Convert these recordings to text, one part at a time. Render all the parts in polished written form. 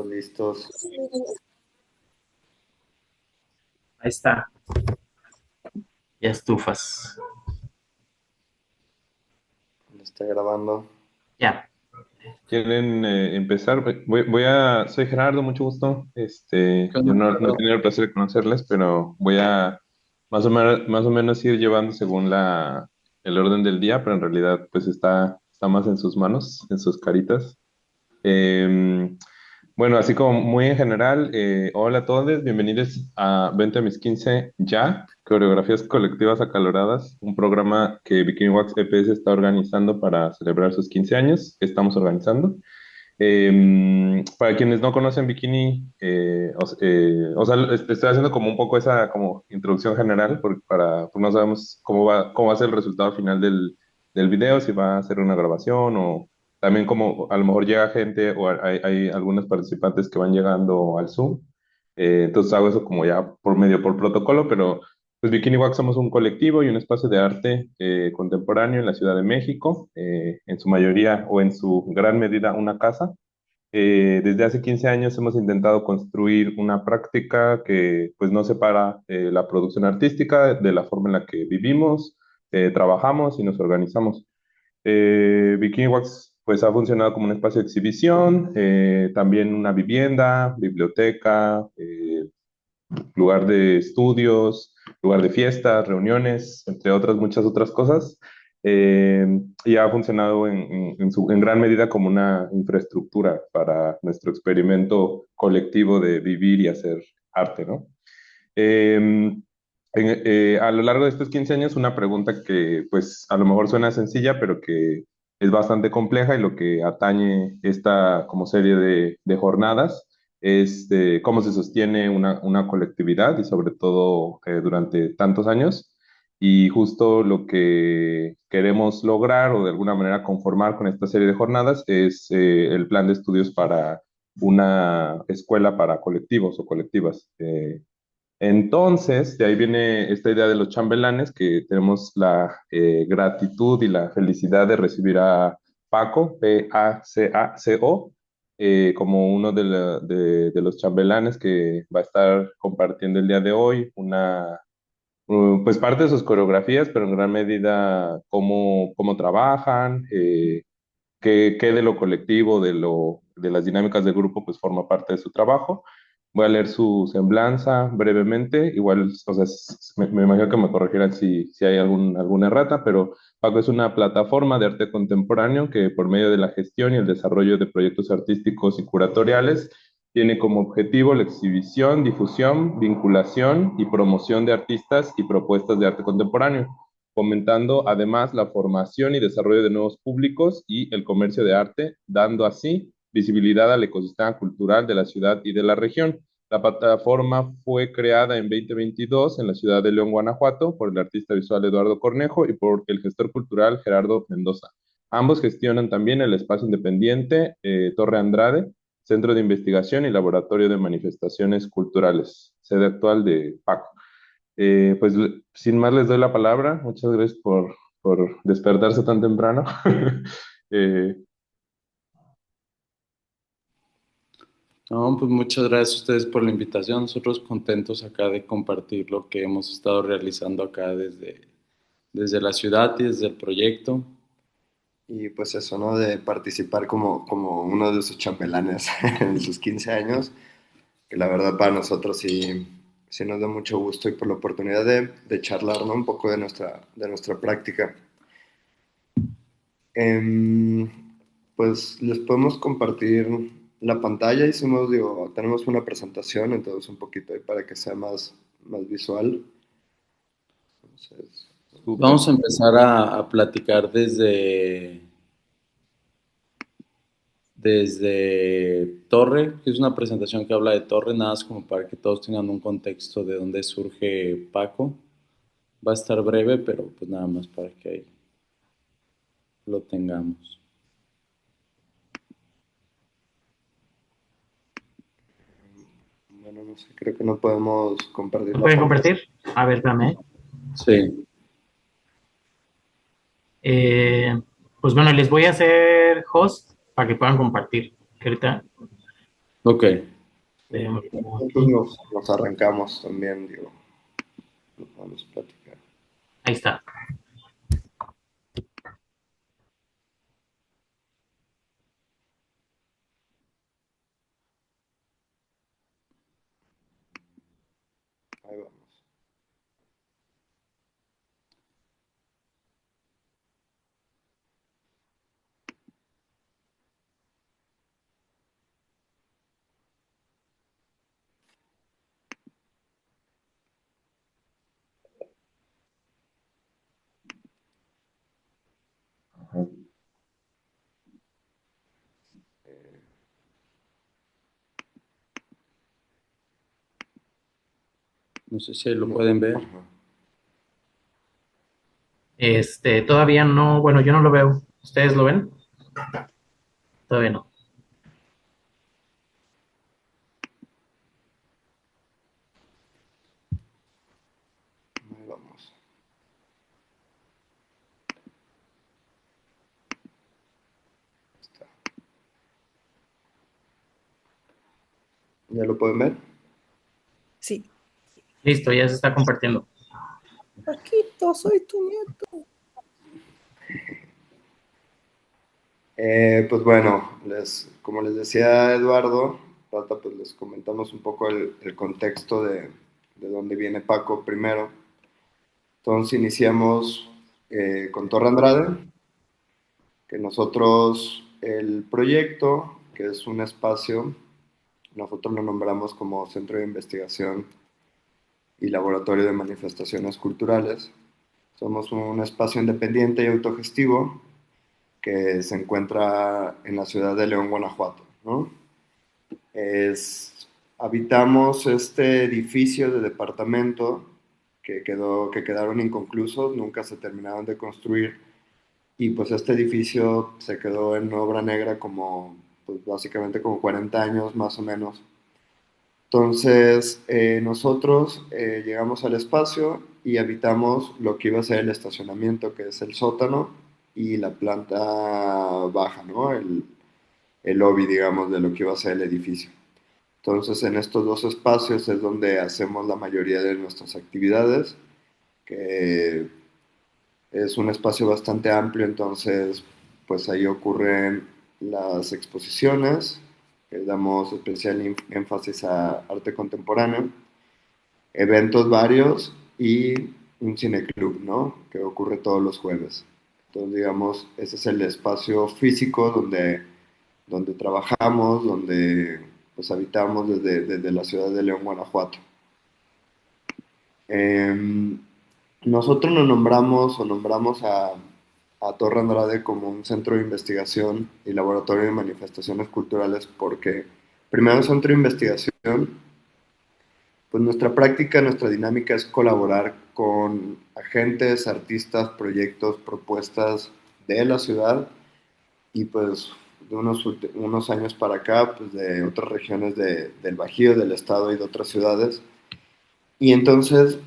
Listos. Ahí está, ya estufas. Está grabando. Ya. ¿Quieren empezar? Soy Gerardo, mucho gusto. ¿Qué Yo onda, no he Gerardo? tenido el placer de conocerles, pero voy a más o menos ir llevando según el orden del día, pero en realidad pues está más en sus manos, en sus caritas. Eh, bueno, así como muy en general, hola a todos, bienvenidos a 20 a mis 15 ya, coreografías colectivas acaloradas, un programa que Bikini Wax EPS está organizando para celebrar sus 15 años, que estamos organizando. Para quienes no conocen Bikini, o sea, estoy haciendo como un poco esa como introducción general, porque no sabemos cómo va a ser el resultado final del video, si va a ser una grabación o también como a lo mejor llega gente o hay algunos participantes que van llegando al Zoom. Entonces hago eso como ya por protocolo, pero pues Bikini Wax somos un colectivo y un espacio de arte contemporáneo en la Ciudad de México, en su mayoría o en su gran medida una casa. Desde hace 15 años hemos intentado construir una práctica que pues no separa la producción artística de la forma en la que vivimos, trabajamos y nos organizamos. Bikini Wax pues ha funcionado como un espacio de exhibición, también una vivienda, biblioteca, lugar de estudios, lugar de fiestas, reuniones, entre otras muchas otras cosas. Eh, y ha funcionado en gran medida como una infraestructura para nuestro experimento colectivo de vivir y hacer arte, ¿no? A lo largo de estos 15 años, una pregunta que pues a lo mejor suena sencilla, pero que es bastante compleja y lo que atañe esta como serie de jornadas es cómo se sostiene una colectividad y sobre todo durante tantos años. Y justo lo que queremos lograr o de alguna manera conformar con esta serie de jornadas es el plan de estudios para una escuela para colectivos o colectivas. Entonces, de ahí viene esta idea de los chambelanes, que tenemos la gratitud y la felicidad de recibir a Paco, Pacaco, como uno de los chambelanes que va a estar compartiendo el día de hoy pues parte de sus coreografías, pero en gran medida cómo trabajan, qué de lo colectivo, de las dinámicas del grupo, pues forma parte de su trabajo. Voy a leer su semblanza brevemente, igual, o sea, me imagino que me corregirán si hay alguna errata, pero Paco es una plataforma de arte contemporáneo que por medio de la gestión y el desarrollo de proyectos artísticos y curatoriales tiene como objetivo la exhibición, difusión, vinculación y promoción de artistas y propuestas de arte contemporáneo, fomentando además la formación y desarrollo de nuevos públicos y el comercio de arte, dando así visibilidad al ecosistema cultural de la ciudad y de la región. La plataforma fue creada en 2022 en la ciudad de León, Guanajuato, por el artista visual Eduardo Cornejo y por el gestor cultural Gerardo Mendoza. Ambos gestionan también el espacio independiente Torre Andrade, Centro de Investigación y Laboratorio de Manifestaciones Culturales, sede actual de PAC. Pues sin más les doy la palabra. Muchas gracias por despertarse tan temprano. Eh, No, pues muchas gracias a ustedes por la invitación. Nosotros contentos acá de compartir lo que hemos estado realizando acá desde la ciudad y desde el proyecto. Y pues eso, ¿no? De participar como uno de sus chambelanes en sus 15 años, que la verdad para nosotros sí nos da mucho gusto y por la oportunidad de charlar, ¿no? Un poco de nuestra práctica. Em, pues les podemos compartir la pantalla. Tenemos una presentación, entonces un poquito ahí para que sea más visual. Entonces, Vamos súper. a empezar a platicar desde Torre, que es una presentación que habla de Torre, nada más como para que todos tengan un contexto de dónde surge Paco. Va a estar breve, pero pues nada más para que ahí lo tengamos. bueno, no sé, creo que no podemos compartir ¿Lo la pueden pantalla. compartir? A ver, espérame. Sí, Pues bueno, les voy a hacer host para que puedan compartir. Que ahorita. Ok. Entonces nos arrancamos también, digo, nos vamos a platicar. Ahí está. Ahí vamos. Ajá. No sé si lo No, pueden ver. ajá. Todavía no, bueno, yo no lo veo. ¿Ustedes lo ven? Todavía no. Ahí vamos. Está. ¿Ya lo pueden ver? Sí. Listo, ya se está compartiendo. Paquito, soy tu nieto. Pues bueno, como les decía Eduardo, ahorita pues les comentamos un poco el contexto de dónde viene Paco primero. Entonces iniciamos con Torre Andrade, que nosotros el proyecto, que es un espacio, nosotros lo nombramos como Centro de Investigación y Laboratorio de Manifestaciones Culturales. Somos un espacio independiente y autogestivo que se encuentra en la ciudad de León, Guanajuato, ¿no? Habitamos este edificio de departamento que quedaron inconclusos, nunca se terminaron de construir y pues este edificio se quedó en obra negra como, pues básicamente como 40 años más o menos. Entonces nosotros llegamos al espacio y habitamos lo que iba a ser el estacionamiento, que es el sótano y la planta baja, ¿no? El lobby, digamos, de lo que iba a ser el edificio. Entonces, en estos dos espacios es donde hacemos la mayoría de nuestras actividades, que es un espacio bastante amplio, entonces, pues ahí ocurren las exposiciones, que damos especial énfasis a arte contemporáneo, eventos varios y un cineclub, ¿no? Que ocurre todos los jueves. Entonces, digamos, ese es el espacio físico donde trabajamos, donde pues habitamos desde la ciudad de León, Guanajuato. Eh, Nosotros nos nombramos o nombramos a Torre Andrade como un centro de investigación y laboratorio de manifestaciones culturales porque primero es un centro de investigación, pues nuestra práctica, nuestra dinámica es colaborar con agentes, artistas, proyectos, propuestas de la ciudad y pues de unos años para acá, pues de otras regiones del Bajío, del estado y de otras ciudades. Y entonces,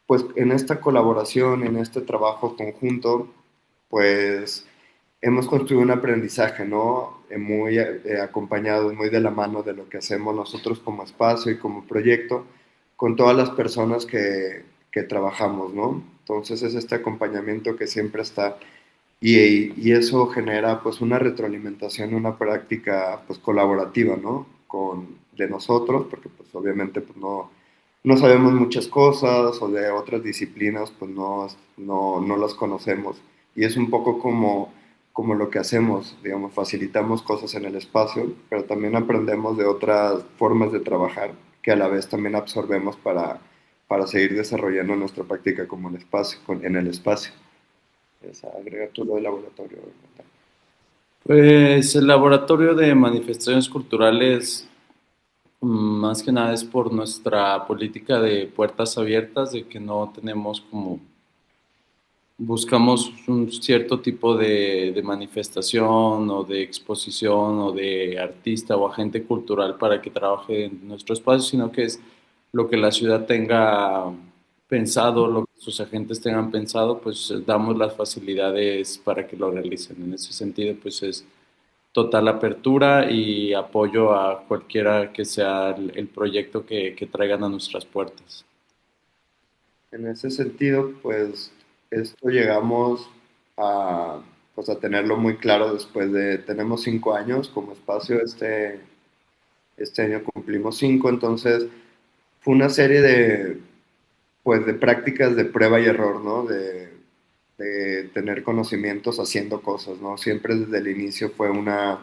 pues en esta colaboración, en este trabajo conjunto, pues hemos construido un aprendizaje, ¿no? Muy acompañado, muy de la mano de lo que hacemos nosotros como espacio y como proyecto, con todas las personas que trabajamos, ¿no? Entonces es este acompañamiento que siempre está y eso genera pues una retroalimentación, una práctica pues colaborativa, ¿no? De nosotros, porque pues obviamente pues no sabemos muchas cosas o de otras disciplinas pues no las conocemos. Y es un poco como lo que hacemos, digamos, facilitamos cosas en el espacio, pero también aprendemos de otras formas de trabajar que a la vez también absorbemos para seguir desarrollando nuestra práctica como el espacio, en el espacio. Es agregar todo lo del laboratorio. Pues el laboratorio de manifestaciones culturales, más que nada es por nuestra política de puertas abiertas, de que no tenemos como, buscamos un cierto tipo de manifestación o de exposición o de artista o agente cultural para que trabaje en nuestro espacio, sino que es lo que la ciudad tenga pensado, lo que sus agentes tengan pensado, pues damos las facilidades para que lo realicen. En ese sentido, pues es total apertura y apoyo a cualquiera que sea el proyecto que traigan a nuestras puertas. En ese sentido, pues esto llegamos a, pues, a tenerlo muy claro después de, tenemos 5 años como espacio, este año cumplimos 5, entonces fue una serie de, pues, de prácticas de prueba y error, ¿no? De tener conocimientos haciendo cosas, ¿no? Siempre desde el inicio fue una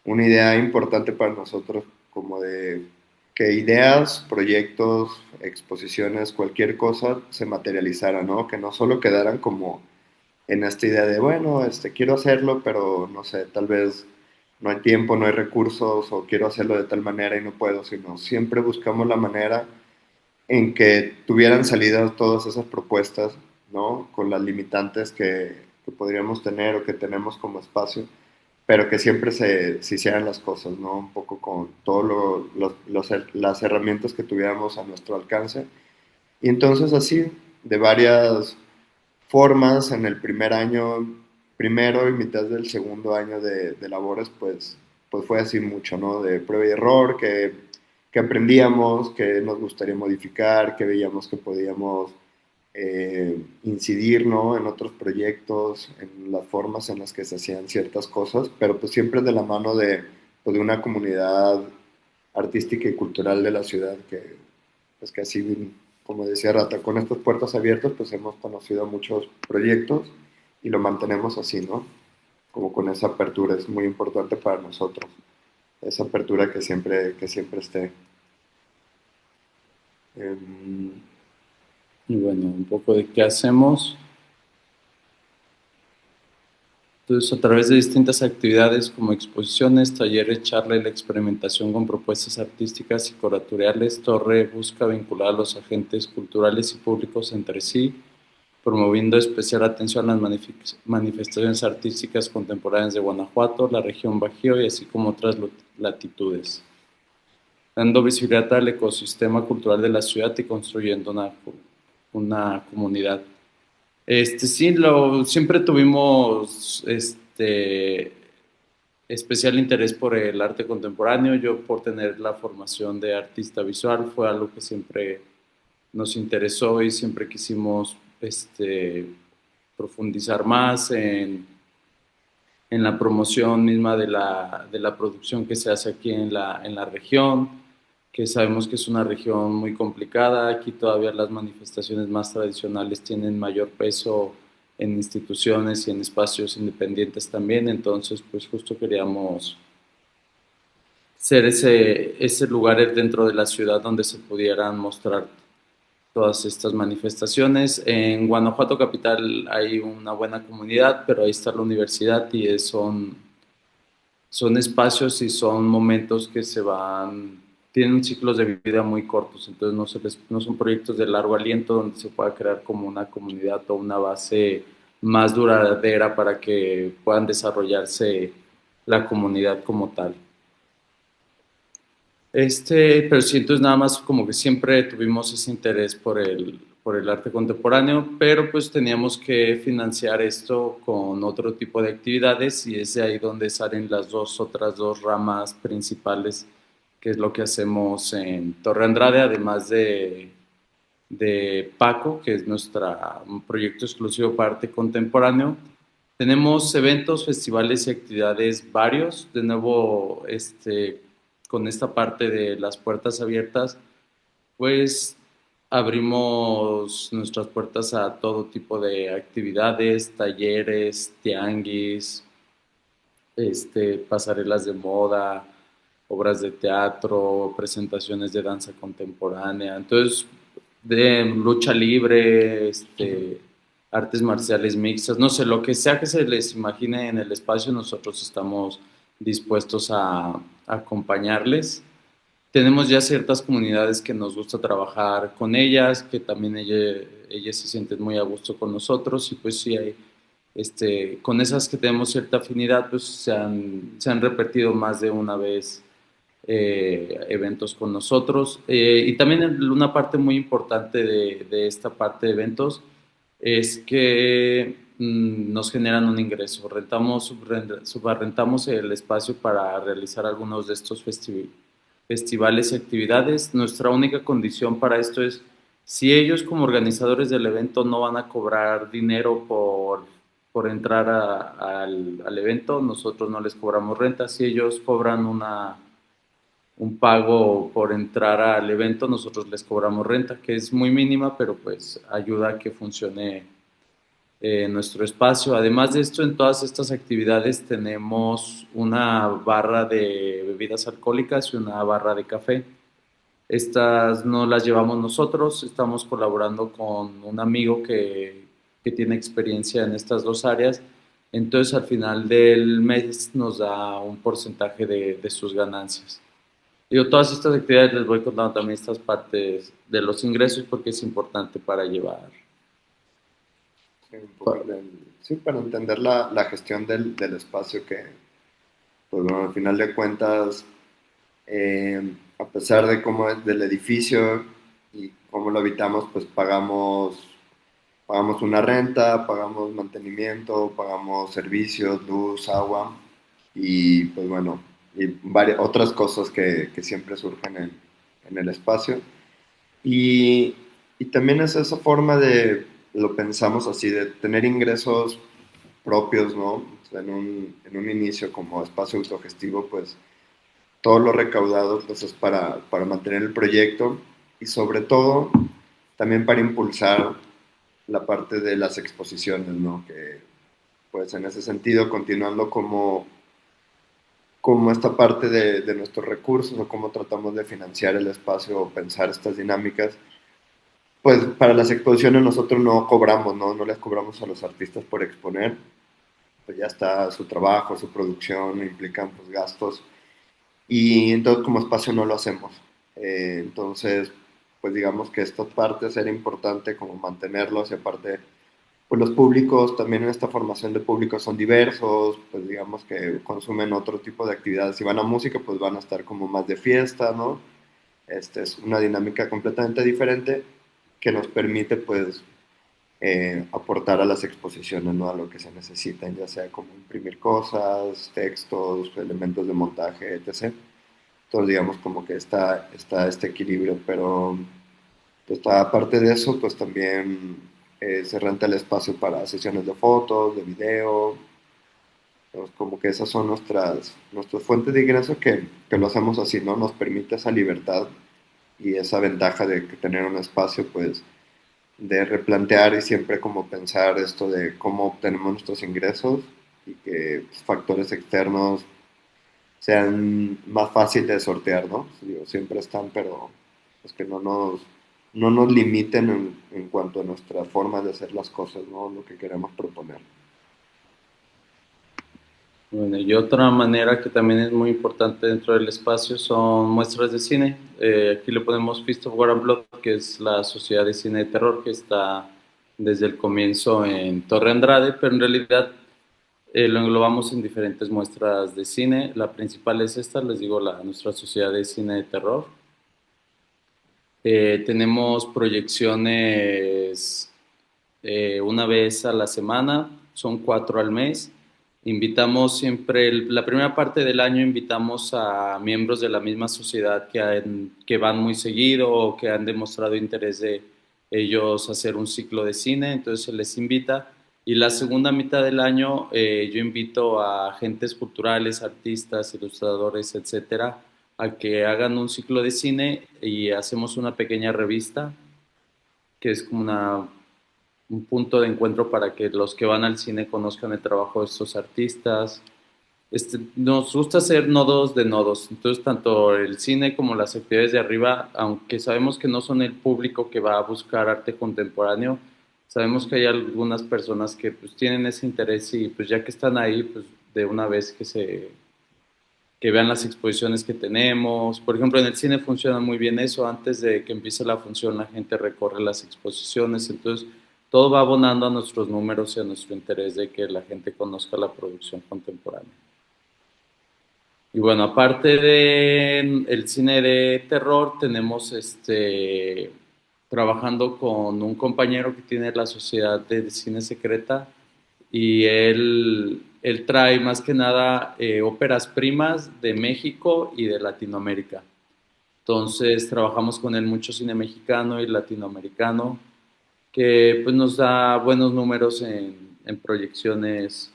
idea importante para nosotros, como de que ideas, proyectos, exposiciones, cualquier cosa se materializara, ¿no? Que no solo quedaran como en esta idea de, bueno, quiero hacerlo, pero no sé, tal vez no hay tiempo, no hay recursos, o quiero hacerlo de tal manera y no puedo, sino siempre buscamos la manera en que tuvieran salida todas esas propuestas, ¿no? Con las limitantes que podríamos tener o que tenemos como espacio, pero que siempre se hicieran las cosas, ¿no? Un poco con todas las herramientas que tuviéramos a nuestro alcance. Y entonces así, de varias formas, en el primer año, primero y mitad del segundo año de labores, pues fue así mucho, ¿no? De prueba y error, que aprendíamos, que nos gustaría modificar, que veíamos que podíamos incidir, ¿no? En otros proyectos, en las formas en las que se hacían ciertas cosas, pero pues siempre de la mano de, pues, de una comunidad artística y cultural de la ciudad que, pues que así, como decía Rata, con estas puertas abiertas, pues hemos conocido muchos proyectos y lo mantenemos así, ¿no? Como con esa apertura, es muy importante para nosotros, esa apertura que siempre esté. Em, Y bueno, un poco de qué hacemos. Entonces, a través de distintas actividades como exposiciones, talleres, charla y la experimentación con propuestas artísticas y curatoriales, Torre busca vincular a los agentes culturales y públicos entre sí, promoviendo especial atención a las manifestaciones artísticas contemporáneas de Guanajuato, la región Bajío y así como otras latitudes, dando visibilidad al ecosistema cultural de la ciudad y construyendo una comunidad. Sí, siempre tuvimos especial interés por el arte contemporáneo. Yo, por tener la formación de artista visual, fue algo que siempre nos interesó y siempre quisimos profundizar más en la promoción misma de la producción que se hace aquí en la región, que sabemos que es una región muy complicada. Aquí todavía las manifestaciones más tradicionales tienen mayor peso en instituciones y en espacios independientes también, entonces pues justo queríamos ser ese lugar dentro de la ciudad donde se pudieran mostrar todas estas manifestaciones. En Guanajuato capital hay una buena comunidad, pero ahí está la universidad y son espacios y son momentos que tienen ciclos de vida muy cortos, entonces no son proyectos de largo aliento donde se pueda crear como una comunidad o una base más duradera para que puedan desarrollarse la comunidad como tal. Pero sí, entonces nada más como que siempre tuvimos ese interés por el arte contemporáneo, pero pues teníamos que financiar esto con otro tipo de actividades y es de ahí donde salen las otras dos ramas principales, que es lo que hacemos en Torre Andrade, además de Paco, que es un proyecto exclusivo para arte contemporáneo. Tenemos eventos, festivales y actividades varios. De nuevo, con esta parte de las puertas abiertas, pues abrimos nuestras puertas a todo tipo de actividades, talleres, tianguis, pasarelas de moda, obras de teatro, presentaciones de danza contemporánea. Entonces, de lucha libre, artes marciales mixtas, no sé, lo que sea que se les imagine en el espacio, nosotros estamos dispuestos a acompañarles. Tenemos ya ciertas comunidades que nos gusta trabajar con ellas, que también ellas se sienten muy a gusto con nosotros y pues sí hay, con esas que tenemos cierta afinidad, pues se han repetido más de una vez eventos con nosotros. Y también una parte muy importante de esta parte de eventos es que nos generan un ingreso. Subarrendamos el espacio para realizar algunos de estos festivales y actividades. Nuestra única condición para esto es, si ellos como organizadores del evento no van a cobrar dinero por entrar al evento, nosotros no les cobramos renta. Si ellos cobran un pago por entrar al evento, nosotros les cobramos renta, que es muy mínima, pero pues ayuda a que funcione nuestro espacio. Además de esto, en todas estas actividades tenemos una barra de bebidas alcohólicas y una barra de café. Estas no las llevamos nosotros, estamos colaborando con un amigo que tiene experiencia en estas dos áreas. Entonces, al final del mes nos da un porcentaje de sus ganancias. Digo, todas estas actividades les voy contando también estas partes de los ingresos porque es importante para llevar. Sí, sí, para entender la gestión del espacio que, pues bueno, al final de cuentas, a pesar de cómo es del edificio y cómo lo habitamos, pues pagamos una renta, pagamos mantenimiento, pagamos servicios, luz, agua y pues bueno, y varias otras cosas que siempre surgen en el espacio. Y, y también es esa forma de, lo pensamos así, de tener ingresos propios, ¿no? O sea, en un inicio como espacio autogestivo, pues todo lo recaudado pues, es para mantener el proyecto y sobre todo también para impulsar la parte de las exposiciones, ¿no? Que pues en ese sentido, continuando como esta parte de nuestros recursos o cómo tratamos de financiar el espacio o pensar estas dinámicas, pues para las exposiciones nosotros no cobramos, ¿no? No les cobramos a los artistas por exponer, pues ya está su trabajo, su producción, implican pues gastos y entonces como espacio no lo hacemos. Entonces, pues digamos que esta parte era importante como mantenerlos y aparte, pues los públicos también en esta formación de públicos son diversos, pues digamos que consumen otro tipo de actividades. Si van a música, pues van a estar como más de fiesta, ¿no? Es una dinámica completamente diferente que nos permite pues aportar a las exposiciones, ¿no? A lo que se necesitan, ya sea como imprimir cosas, textos, elementos de montaje, etc. Entonces, digamos, como que está este equilibrio, pero pues, aparte de eso, pues también se renta el espacio para sesiones de fotos, de video, pues, como que esas son nuestras fuentes de ingreso que lo hacemos así, ¿no? Nos permite esa libertad y esa ventaja de que tener un espacio, pues, de replantear y siempre como pensar esto de cómo obtenemos nuestros ingresos y que pues, factores externos sean más fáciles de sortear, ¿no? Digo, siempre están, pero pues que no nos limiten en cuanto a nuestra forma de hacer las cosas, ¿no? Lo que queremos proponer. Bueno, y otra manera que también es muy importante dentro del espacio son muestras de cine. Aquí le ponemos Feast of War and Blood, que es la sociedad de cine de terror que está desde el comienzo en Torre Andrade, pero en realidad lo englobamos en diferentes muestras de cine. La principal es esta, les digo, nuestra sociedad de cine de terror. Tenemos proyecciones una vez a la semana, son 4 al mes. Invitamos siempre, la primera parte del año invitamos a miembros de la misma sociedad que van muy seguido o que han demostrado interés de ellos hacer un ciclo de cine, entonces se les invita. Y la segunda mitad del año yo invito a agentes culturales, artistas, ilustradores, etcétera, a que hagan un ciclo de cine y hacemos una pequeña revista que es como un punto de encuentro para que los que van al cine conozcan el trabajo de estos artistas. Nos gusta hacer nodos de nodos, entonces tanto el cine como las actividades de arriba, aunque sabemos que no son el público que va a buscar arte contemporáneo, sabemos que hay algunas personas que pues tienen ese interés y pues ya que están ahí, pues de una vez que vean las exposiciones que tenemos. Por ejemplo, en el cine funciona muy bien eso. Antes de que empiece la función, la gente recorre las exposiciones. Entonces, todo va abonando a nuestros números y a nuestro interés de que la gente conozca la producción contemporánea. Y bueno, aparte de el cine de terror, tenemos trabajando con un compañero que tiene la Sociedad de Cine Secreta. y él trae más que nada óperas primas de México y de Latinoamérica. Entonces trabajamos con él mucho cine mexicano y latinoamericano, que pues nos da buenos números en proyecciones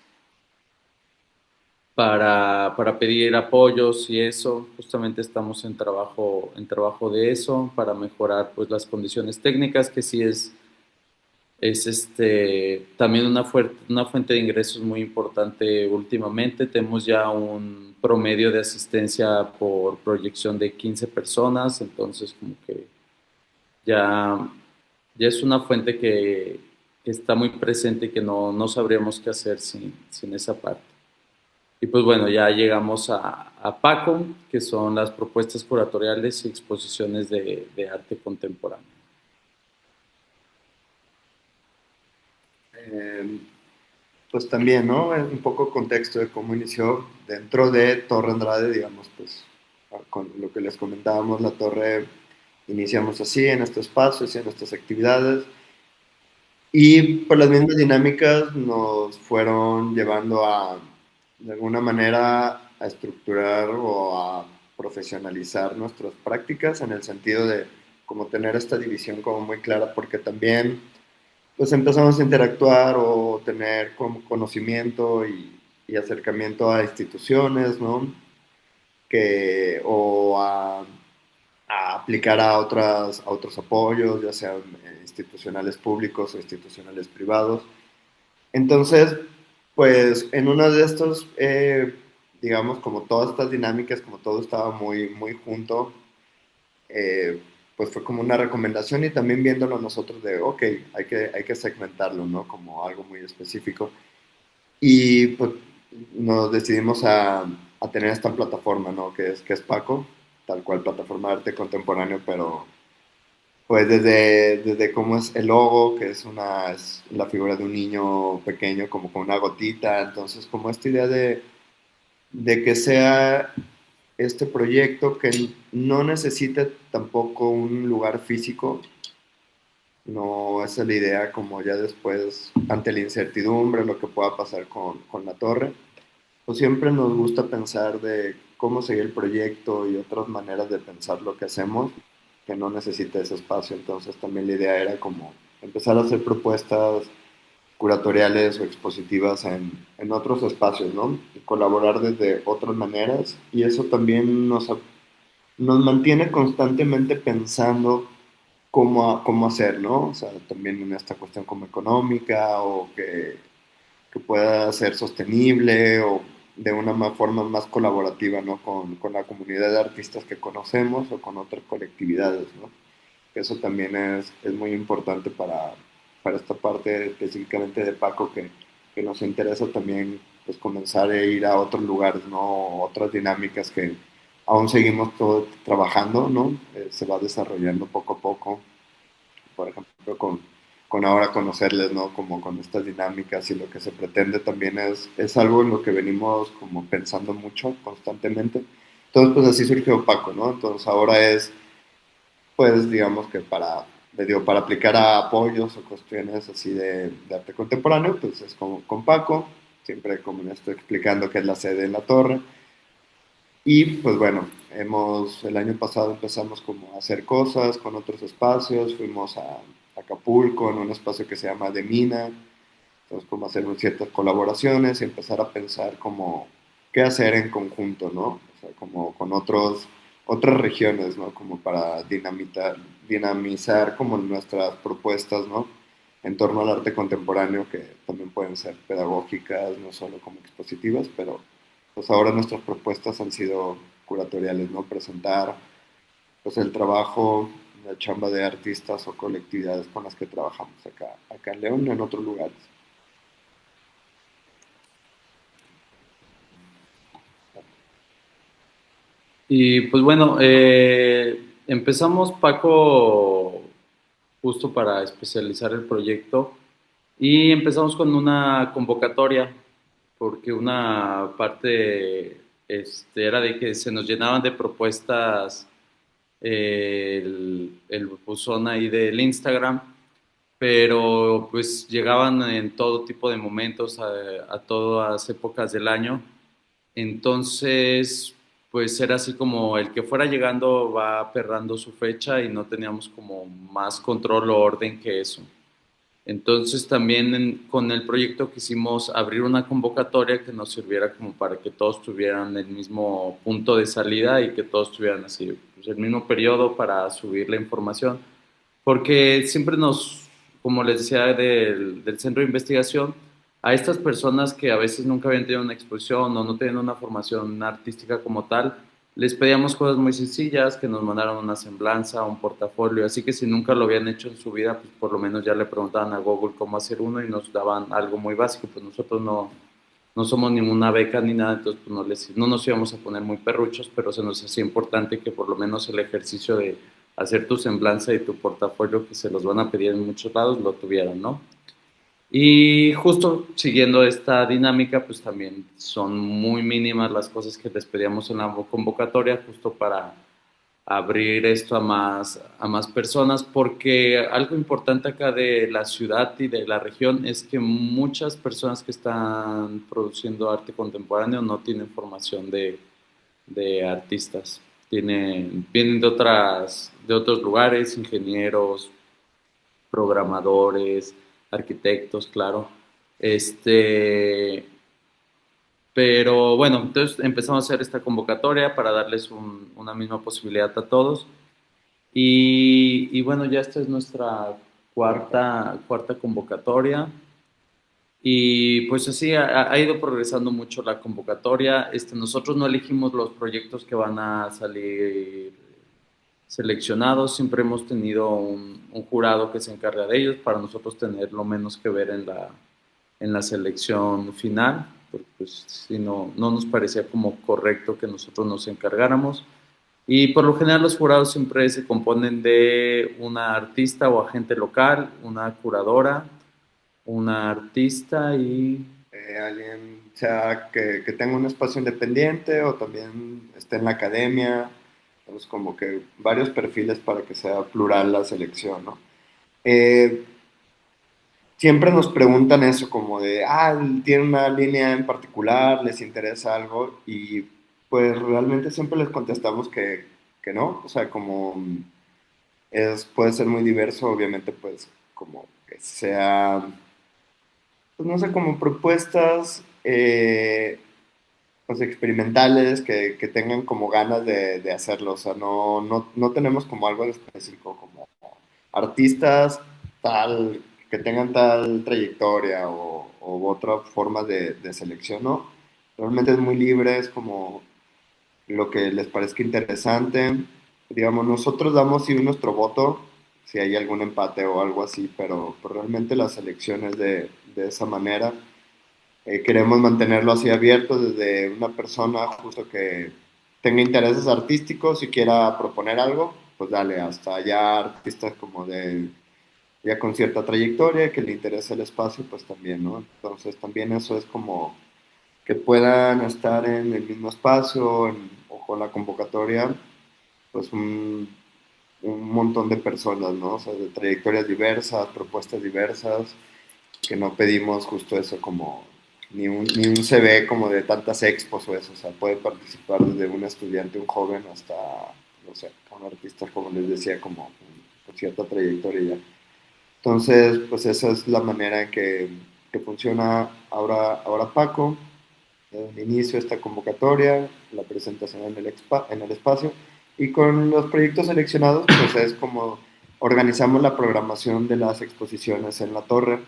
para pedir apoyos y eso. Justamente estamos en trabajo de eso para mejorar pues las condiciones técnicas, que sí es también una fuente de ingresos muy importante últimamente. Tenemos ya un promedio de asistencia por proyección de 15 personas, entonces como que ya, ya es una fuente que está muy presente y que no sabríamos qué hacer sin esa parte. Y pues bueno, ya llegamos a Paco, que son las propuestas curatoriales y exposiciones de arte contemporáneo. Pues también, ¿no? Un poco contexto de cómo inició dentro de Torre Andrade, digamos, pues con lo que les comentábamos, la torre iniciamos así, en estos espacios y en estas actividades, y por las mismas dinámicas nos fueron llevando a, de alguna manera, a estructurar o a profesionalizar nuestras prácticas en el sentido de como tener esta división como muy clara, porque también pues empezamos a interactuar o tener como conocimiento y acercamiento a instituciones, ¿no? O a aplicar a otros apoyos, ya sean institucionales públicos o institucionales privados. Entonces, pues en uno de estos, digamos, como todas estas dinámicas, como todo estaba muy, muy junto, eh, pues fue como una recomendación y también viéndolo nosotros de, ok, hay que segmentarlo, ¿no? Como algo muy específico. Y pues nos decidimos a tener esta plataforma, ¿no? Que es Paco, tal cual plataforma de arte contemporáneo, pero pues desde cómo es el logo, que es la figura de un niño pequeño como con una gotita, entonces como esta idea de que sea este proyecto que no necesita tampoco un lugar físico, no esa es la idea como ya después, ante la incertidumbre, lo que pueda pasar con la torre, pues siempre nos gusta pensar de cómo seguir el proyecto y otras maneras de pensar lo que hacemos que no necesita ese espacio. Entonces también la idea era como empezar a hacer propuestas curatoriales o expositivas en otros espacios, ¿no? Y colaborar desde otras maneras y eso también nos mantiene constantemente pensando cómo hacer, ¿no? O sea, también en esta cuestión como económica o que pueda ser sostenible o de una forma más colaborativa, ¿no? Con la comunidad de artistas que conocemos o con otras colectividades, ¿no? Eso también es muy importante para esta parte específicamente de Paco que nos interesa también pues comenzar a ir a otros lugares, ¿no? Otras dinámicas que aún seguimos todo trabajando, ¿no? Se va desarrollando poco a poco, por ejemplo, con ahora conocerles, ¿no? Como con estas dinámicas y lo que se pretende también es algo en lo que venimos como pensando mucho constantemente. Entonces, pues así surgió Paco, ¿no? Entonces ahora es pues digamos que le digo, para aplicar a apoyos o cuestiones así de arte contemporáneo, pues es con Paco, siempre como le estoy explicando que es la sede en la torre. Y pues bueno, el año pasado empezamos como a hacer cosas con otros espacios, fuimos a Acapulco en un espacio que se llama De Mina, entonces como hacer ciertas colaboraciones y empezar a pensar como qué hacer en conjunto, ¿no? O sea, como con otras regiones, ¿no? Como para dinamizar como nuestras propuestas, ¿no? En torno al arte contemporáneo, que también pueden ser pedagógicas, no solo como expositivas, pero pues ahora nuestras propuestas han sido curatoriales, ¿no? Presentar pues el trabajo, la chamba de artistas o colectividades con las que trabajamos acá en León y en otros lugares. Y pues bueno, empezamos Paco justo para especializar el proyecto y empezamos con una convocatoria porque una parte era de que se nos llenaban de propuestas el buzón ahí del Instagram pero pues llegaban en todo tipo de momentos, a todas épocas del año. Entonces, pues era así como el que fuera llegando va aperrando su fecha y no teníamos como más control o orden que eso. Entonces también con el proyecto quisimos abrir una convocatoria que nos sirviera como para que todos tuvieran el mismo punto de salida y que todos tuvieran así pues, el mismo periodo para subir la información, porque siempre como les decía del centro de investigación, a estas personas que a veces nunca habían tenido una exposición o no tienen una formación artística como tal, les pedíamos cosas muy sencillas, que nos mandaran una semblanza, un portafolio, así que si nunca lo habían hecho en su vida, pues por lo menos ya le preguntaban a Google cómo hacer uno y nos daban algo muy básico, pues nosotros no somos ninguna beca ni nada, entonces pues no nos íbamos a poner muy perruchos, pero se nos hacía importante que por lo menos el ejercicio de hacer tu semblanza y tu portafolio, que se los van a pedir en muchos lados, lo tuvieran, ¿no? Y justo siguiendo esta dinámica, pues también son muy mínimas las cosas que les pedíamos en la convocatoria, justo para abrir esto a más personas, porque algo importante acá de la ciudad y de la región es que muchas personas que están produciendo arte contemporáneo no tienen formación de artistas. Vienen de otros lugares, ingenieros, programadores, arquitectos, claro. Este, pero bueno, entonces empezamos a hacer esta convocatoria para darles una misma posibilidad a todos. Y bueno, ya esta es nuestra cuarta convocatoria. Y pues así ha ido progresando mucho la convocatoria. Nosotros no elegimos los proyectos que van a salir seleccionados, siempre hemos tenido un jurado que se encarga de ellos para nosotros tener lo menos que ver en la selección final, porque pues si no nos parecía como correcto que nosotros nos encargáramos. Y por lo general los jurados siempre se componen de una artista o agente local, una curadora, una artista y... Alguien, o sea, que tenga un espacio independiente o también esté en la academia, tenemos como que varios perfiles para que sea plural la selección, ¿no? Eh, Siempre nos preguntan eso, como de, tiene una línea en particular, les interesa algo, y pues realmente siempre les contestamos que no, o sea, como puede ser muy diverso, obviamente, pues como que sea, pues no sé, como propuestas pues experimentales que tengan como ganas de hacerlo, o sea, no tenemos como algo en específico, como artistas tal, que tengan tal trayectoria o otra forma de selección, ¿no? Realmente es muy libre, es como lo que les parezca interesante. Digamos, nosotros damos sí nuestro voto, si hay algún empate o algo así, pero realmente la selección es de esa manera. Queremos mantenerlo así abierto desde una persona justo que tenga intereses artísticos y quiera proponer algo, pues dale, hasta ya artistas como ya con cierta trayectoria, que le interese el espacio, pues también, ¿no? Entonces también eso es como que puedan estar en el mismo espacio o con la convocatoria, pues un montón de personas, ¿no? O sea, de trayectorias diversas, propuestas diversas, que no pedimos justo eso como ni un CV como de tantas expos o eso, o sea, puede participar desde un estudiante, un joven, hasta, no sé, un artista, como les decía, como con cierta trayectoria ya. Entonces, pues esa es la manera en que funciona ahora Paco, el inicio de esta convocatoria, la presentación en el espacio, y con los proyectos seleccionados, pues es como organizamos la programación de las exposiciones en la torre.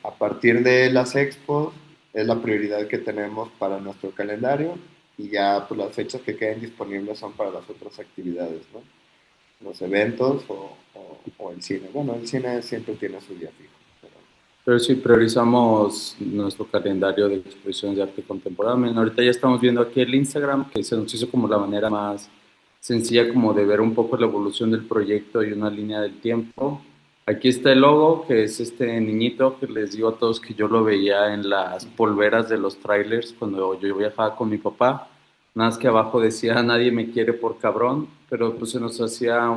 A partir de las expos es la prioridad que tenemos para nuestro calendario y ya pues, las fechas que queden disponibles son para las otras actividades, ¿no? Los eventos o el cine. Bueno, el cine siempre tiene su día fijo. Pero sí, priorizamos nuestro calendario de exposiciones de arte contemporáneo. Ahorita ya estamos viendo aquí el Instagram, que se nos hizo como la manera más sencilla como de ver un poco la evolución del proyecto y una línea del tiempo. Aquí está el logo, que es este niñito que les digo a todos que yo lo veía en las polveras de los trailers cuando yo viajaba con mi papá. Nada más que abajo decía, nadie me quiere por cabrón, pero pues se nos hacía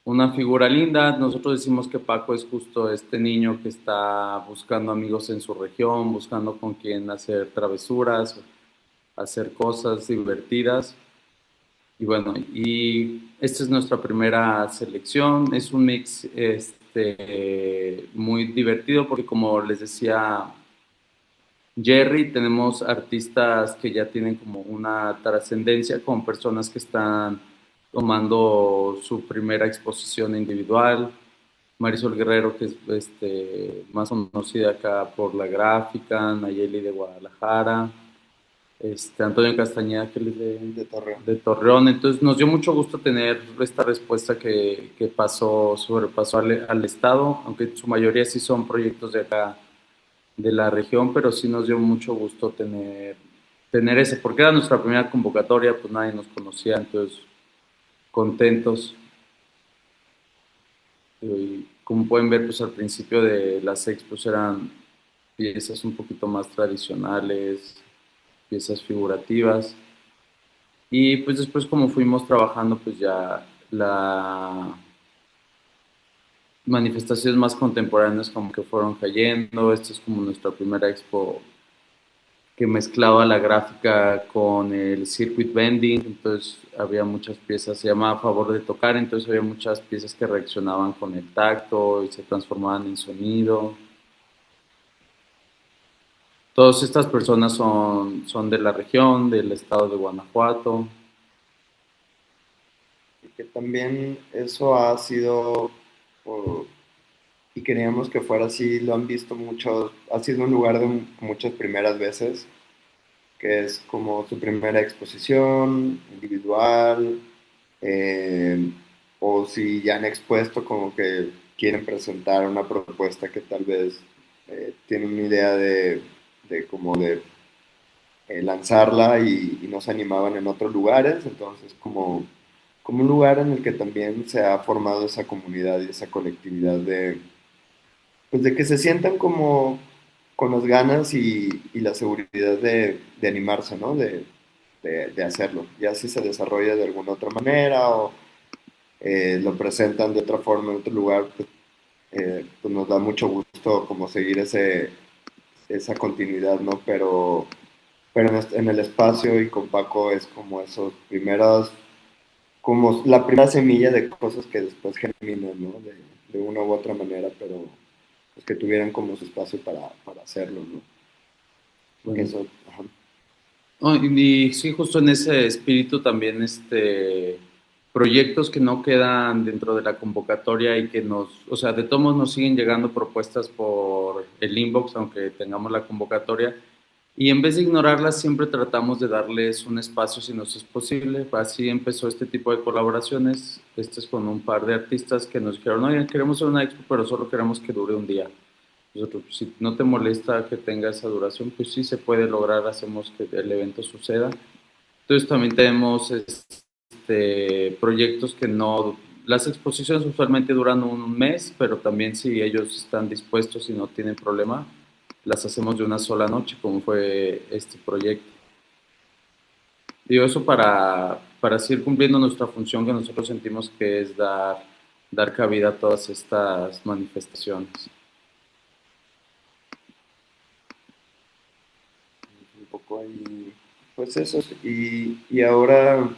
una figura linda. Nosotros decimos que Paco es justo este niño que está buscando amigos en su región, buscando con quién hacer travesuras, hacer cosas divertidas. Y bueno, y esta es nuestra primera selección. Es un mix muy divertido porque como les decía Jerry, tenemos artistas que ya tienen como una trascendencia, con personas que están tomando su primera exposición individual. Marisol Guerrero, que es más conocida acá por la gráfica, Nayeli de Guadalajara, Antonio Castañeda, que es de Torreón. de Torreón. Entonces nos dio mucho gusto tener esta respuesta que pasó, sobrepasó al Estado, aunque en su mayoría sí son proyectos de acá de la región, pero sí nos dio mucho gusto tener ese, porque era nuestra primera convocatoria, pues nadie nos conocía, entonces contentos. Y como pueden ver, pues al principio de las expos eran piezas un poquito más tradicionales, piezas figurativas, y pues después como fuimos trabajando, pues ya la manifestaciones más contemporáneas como que fueron cayendo. Esta es como nuestra primera expo que mezclaba la gráfica con el circuit bending, entonces había muchas piezas, se llamaba Favor de Tocar, entonces había muchas piezas que reaccionaban con el tacto y se transformaban en sonido. Todas estas personas son de la región, del estado de Guanajuato. Y que también eso ha sido, o- y queríamos que fuera así, lo han visto muchos, ha sido un lugar de muchas primeras veces, que es como su primera exposición individual, eh, o si ya han expuesto como que quieren presentar una propuesta que tal vez tienen una idea de como de lanzarla y no se animaban en otros lugares, entonces como un lugar en el que también se ha formado esa comunidad y esa colectividad pues de que se sientan como con las ganas y la seguridad de animarse, ¿no? De hacerlo. Ya si se desarrolla de alguna otra manera o lo presentan de otra forma en otro lugar, pues nos da mucho gusto como seguir esa continuidad, ¿no? Pero en el espacio y con Paco es como esos primeros, como la primera semilla de cosas que después germinan, ¿no? De una u otra manera, pero pues que tuvieran como su espacio para hacerlo, ¿no? Que Bueno, eso, ajá. oh, y sí, justo en ese espíritu también proyectos que no quedan dentro de la convocatoria y que o sea, de todos modos nos siguen llegando propuestas por el inbox, aunque tengamos la convocatoria, y en vez de ignorarlas, siempre tratamos de darles un espacio si nos es posible. Así empezó este tipo de colaboraciones. Este es con un par de artistas que nos dijeron, oye, queremos hacer una expo, pero solo queremos que dure un día. Nosotros, pues, si no te molesta que tenga esa duración, pues sí se puede lograr, hacemos que el evento suceda. Entonces también tenemos proyectos que no, las exposiciones usualmente duran un mes, pero también si ellos están dispuestos y no tienen problema, las hacemos de una sola noche, como fue este proyecto. Digo eso para seguir cumpliendo nuestra función que nosotros sentimos que es dar cabida a todas estas manifestaciones. Un poco ahí, pues eso, y ahora,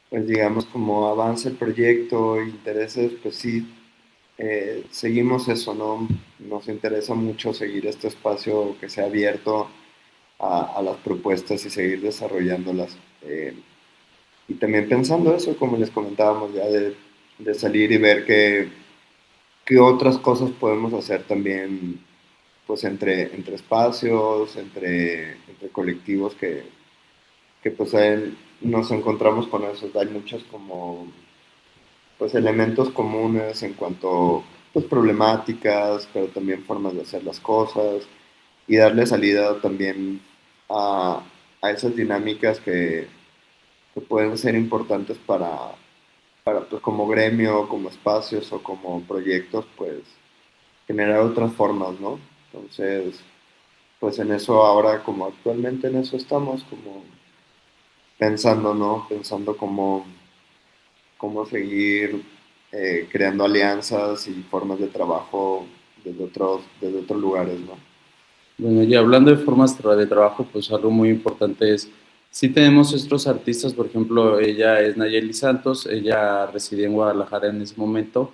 pues digamos, como avanza el proyecto, intereses, pues sí, seguimos eso, ¿no? Nos interesa mucho seguir este espacio que sea abierto a las propuestas y seguir desarrollándolas. Y también pensando eso, como les comentábamos, ya de salir y ver qué otras cosas podemos hacer también, pues entre espacios, entre colectivos que pues nos encontramos con eso. Hay muchos como pues elementos comunes en cuanto pues problemáticas, pero también formas de hacer las cosas y darle salida también a, a esas dinámicas que pueden ser importantes para pues como gremio, como espacios o como proyectos, pues generar otras formas, ¿no? Entonces, pues en eso ahora, como actualmente en eso estamos, como pensando, ¿no? Pensando como cómo seguir creando alianzas y formas de trabajo desde otros lugares, ¿no? Bueno, y hablando de formas de trabajo, pues algo muy importante es, sí tenemos estos artistas, por ejemplo, ella es Nayeli Santos, ella residía en Guadalajara en ese momento,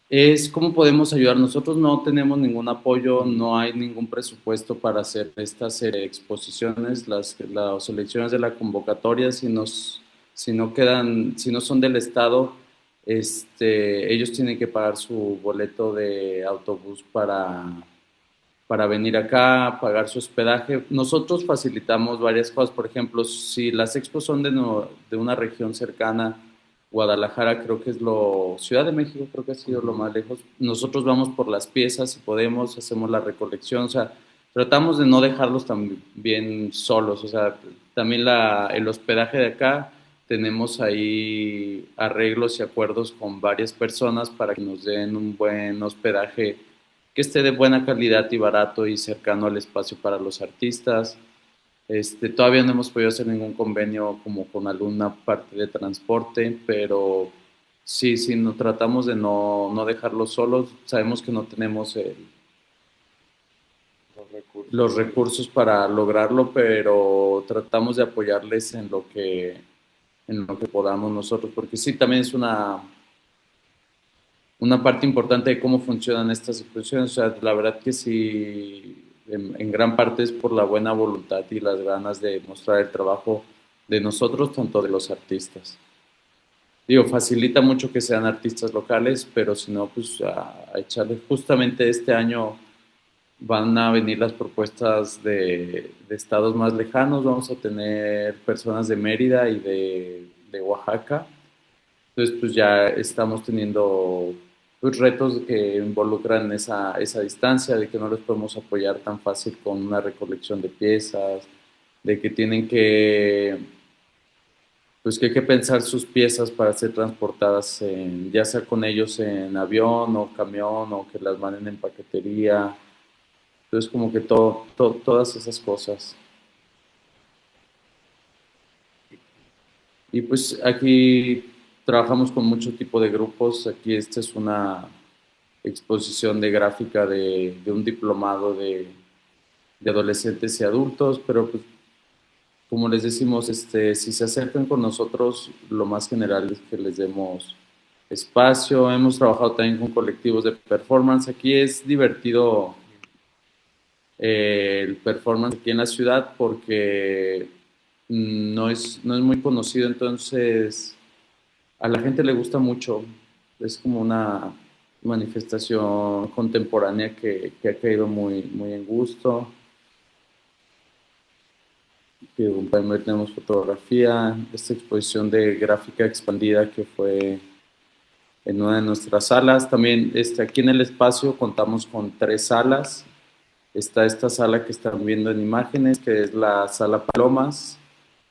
es cómo podemos ayudar. Nosotros no tenemos ningún apoyo, no hay ningún presupuesto para hacer estas exposiciones, las selecciones de la convocatoria, si no quedan, si no son del Estado, ellos tienen que pagar su boleto de autobús para venir acá, pagar su hospedaje. Nosotros facilitamos varias cosas, por ejemplo, si las expos son de una región cercana, Guadalajara creo que es Ciudad de México creo que ha sido lo más lejos, nosotros vamos por las piezas si podemos, hacemos la recolección, o sea, tratamos de no dejarlos tan bien solos, o sea, también el hospedaje de acá, tenemos ahí arreglos y acuerdos con varias personas para que nos den un buen hospedaje que esté de buena calidad y barato y cercano al espacio para los artistas. Todavía no hemos podido hacer ningún convenio como con alguna parte de transporte, pero sí, no, tratamos de no dejarlos solos. Sabemos que no tenemos los recursos para lograrlo, pero tratamos de apoyarles en lo que podamos nosotros, porque sí, también es una parte importante de cómo funcionan estas exposiciones. O sea, la verdad que sí, en gran parte es por la buena voluntad y las ganas de mostrar el trabajo de nosotros, tanto de los artistas. Digo, facilita mucho que sean artistas locales, pero si no, pues a echarle. Justamente este año van a venir las propuestas de estados más lejanos. Vamos a tener personas de Mérida y de Oaxaca. Entonces, pues ya estamos teniendo pues, retos que involucran esa distancia, de que no les podemos apoyar tan fácil con una recolección de piezas, de que tienen pues que hay que pensar sus piezas para ser transportadas ya sea con ellos en avión o camión o que las manden en paquetería. Entonces, como que todas esas cosas. Y pues aquí trabajamos con mucho tipo de grupos. Aquí esta es una exposición de gráfica de un diplomado de adolescentes y adultos, pero pues, como les decimos, si se acercan con nosotros, lo más general es que les demos espacio. Hemos trabajado también con colectivos de performance. Aquí es divertido el performance aquí en la ciudad porque no es muy conocido, entonces a la gente le gusta mucho. Es como una manifestación contemporánea que ha caído muy en gusto. Que también tenemos fotografía, esta exposición de gráfica expandida que fue en una de nuestras salas. También aquí en el espacio contamos con 3 salas. Está esta sala que están viendo en imágenes, que es la sala Palomas.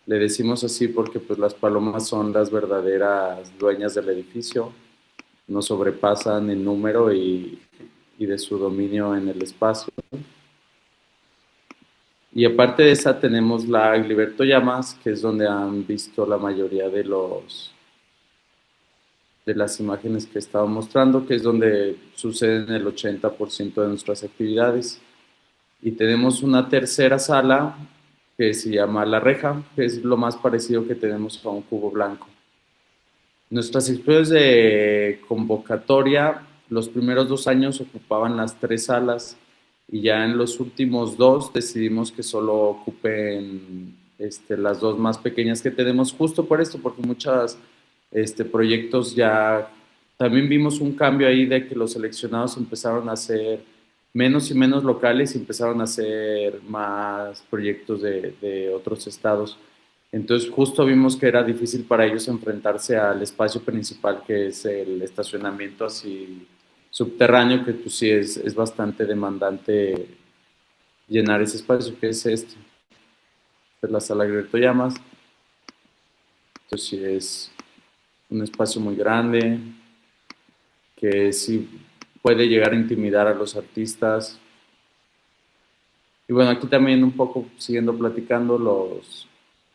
Le decimos así porque pues, las palomas son las verdaderas dueñas del edificio. Nos sobrepasan en número y de su dominio en el espacio. Y aparte de esa tenemos la Agliberto Llamas, que es donde han visto la mayoría de las imágenes que estaba mostrando, que es donde suceden el 80% de nuestras actividades. Y tenemos una tercera sala que se llama La Reja, que es lo más parecido que tenemos a un cubo blanco. Nuestras exposiciones de convocatoria, los primeros 2 años ocupaban las 3 salas y ya en los últimos 2 decidimos que solo ocupen las 2 más pequeñas que tenemos, justo por esto, porque muchos proyectos ya, también vimos un cambio ahí de que los seleccionados empezaron a hacer menos y menos locales y empezaron a hacer más proyectos de otros estados. Entonces justo vimos que era difícil para ellos enfrentarse al espacio principal que es el estacionamiento así subterráneo, que pues sí es bastante demandante llenar ese espacio que es es la sala Alberto Llamas. Entonces sí es un espacio muy grande que sí puede llegar a intimidar a los artistas. Y bueno, aquí también un poco siguiendo platicando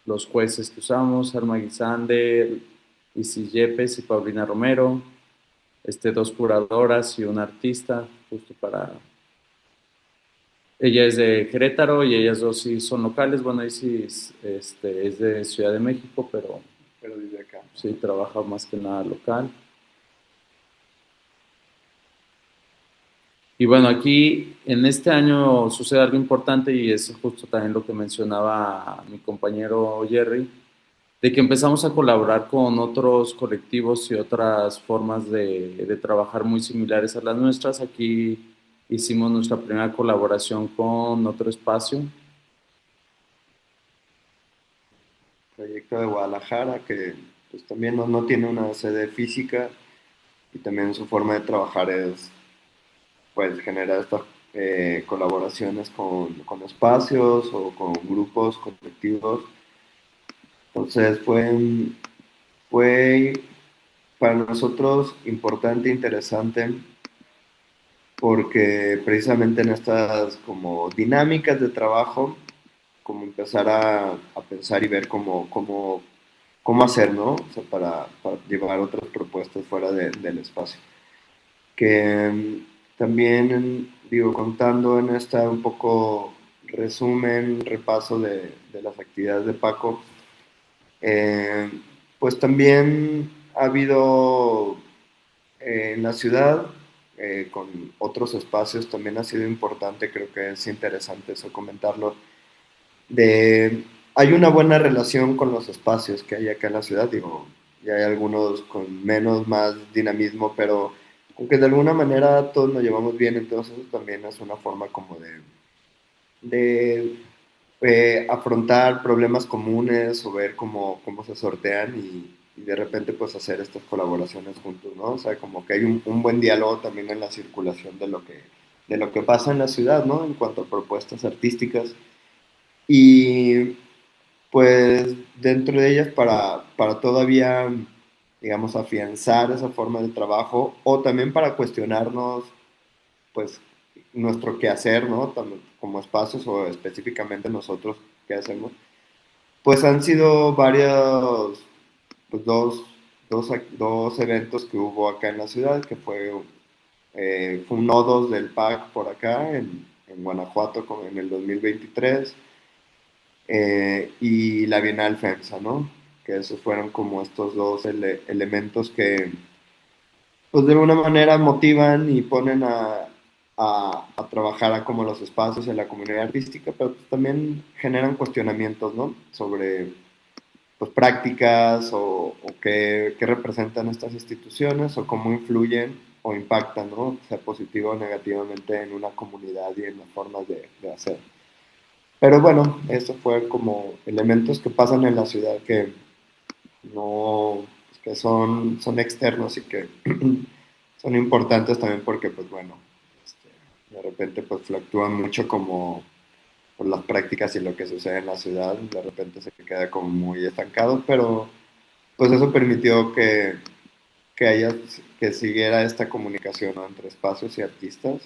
los jueces que usamos, Arma Guisander, Isis Yepes y Paulina Romero, dos curadoras y un artista, justo para... Ella es de Querétaro y ellas dos sí son locales. Bueno, Isis es de Ciudad de México, Pero vive acá. sí trabaja más que nada local. Y bueno, aquí en este año sucede algo importante y es justo también lo que mencionaba mi compañero Jerry, de que empezamos a colaborar con otros colectivos y otras formas de trabajar muy similares a las nuestras. Aquí hicimos nuestra primera colaboración con otro espacio. Proyecto de Guadalajara, que pues también no tiene una sede física y también su forma de trabajar es pues generar estas colaboraciones con espacios o con grupos, colectivos. Entonces fue para nosotros importante e interesante porque precisamente en estas como dinámicas de trabajo, como empezar a pensar y ver cómo hacer, ¿no? O sea, para llevar otras propuestas fuera del espacio. Que también, digo, contando en esta un poco resumen, repaso de las actividades de Paco, eh, pues también ha habido en la ciudad, con otros espacios, también ha sido importante, creo que es interesante eso comentarlo, de, hay una buena relación con los espacios que hay acá en la ciudad, digo, y hay algunos con menos, más dinamismo, pero aunque de alguna manera todos nos llevamos bien, entonces eso también es una forma como de afrontar problemas comunes o ver cómo se sortean y de repente pues hacer estas colaboraciones juntos, ¿no? O sea, como que hay un buen diálogo también en la circulación de lo que pasa en la ciudad, ¿no? En cuanto a propuestas artísticas. Y pues dentro de ellas para todavía, digamos, afianzar esa forma de trabajo o también para cuestionarnos, pues, nuestro quehacer, ¿no? Como espacios o específicamente nosotros qué hacemos. Pues han sido varios, pues dos eventos que hubo acá en la ciudad, que fue un nodos del PAC por acá, en Guanajuato, en el 2023 y la Bienal FEMSA, ¿no? Que esos fueron como estos dos elementos que, pues de alguna manera motivan y ponen a trabajar a como los espacios en la comunidad artística, pero pues también generan cuestionamientos, ¿no? Sobre pues, prácticas o qué representan estas instituciones o cómo influyen o impactan, ¿no? Sea positivo o negativamente en una comunidad y en las formas de hacer. Pero bueno, eso fue como elementos que pasan en la ciudad que no, pues, que son externos y que son importantes también porque, pues bueno, de repente pues fluctúan mucho como por las prácticas y lo que sucede en la ciudad, de repente se queda como muy estancado, pero pues eso permitió que siguiera esta comunicación, ¿no? Entre espacios y artistas.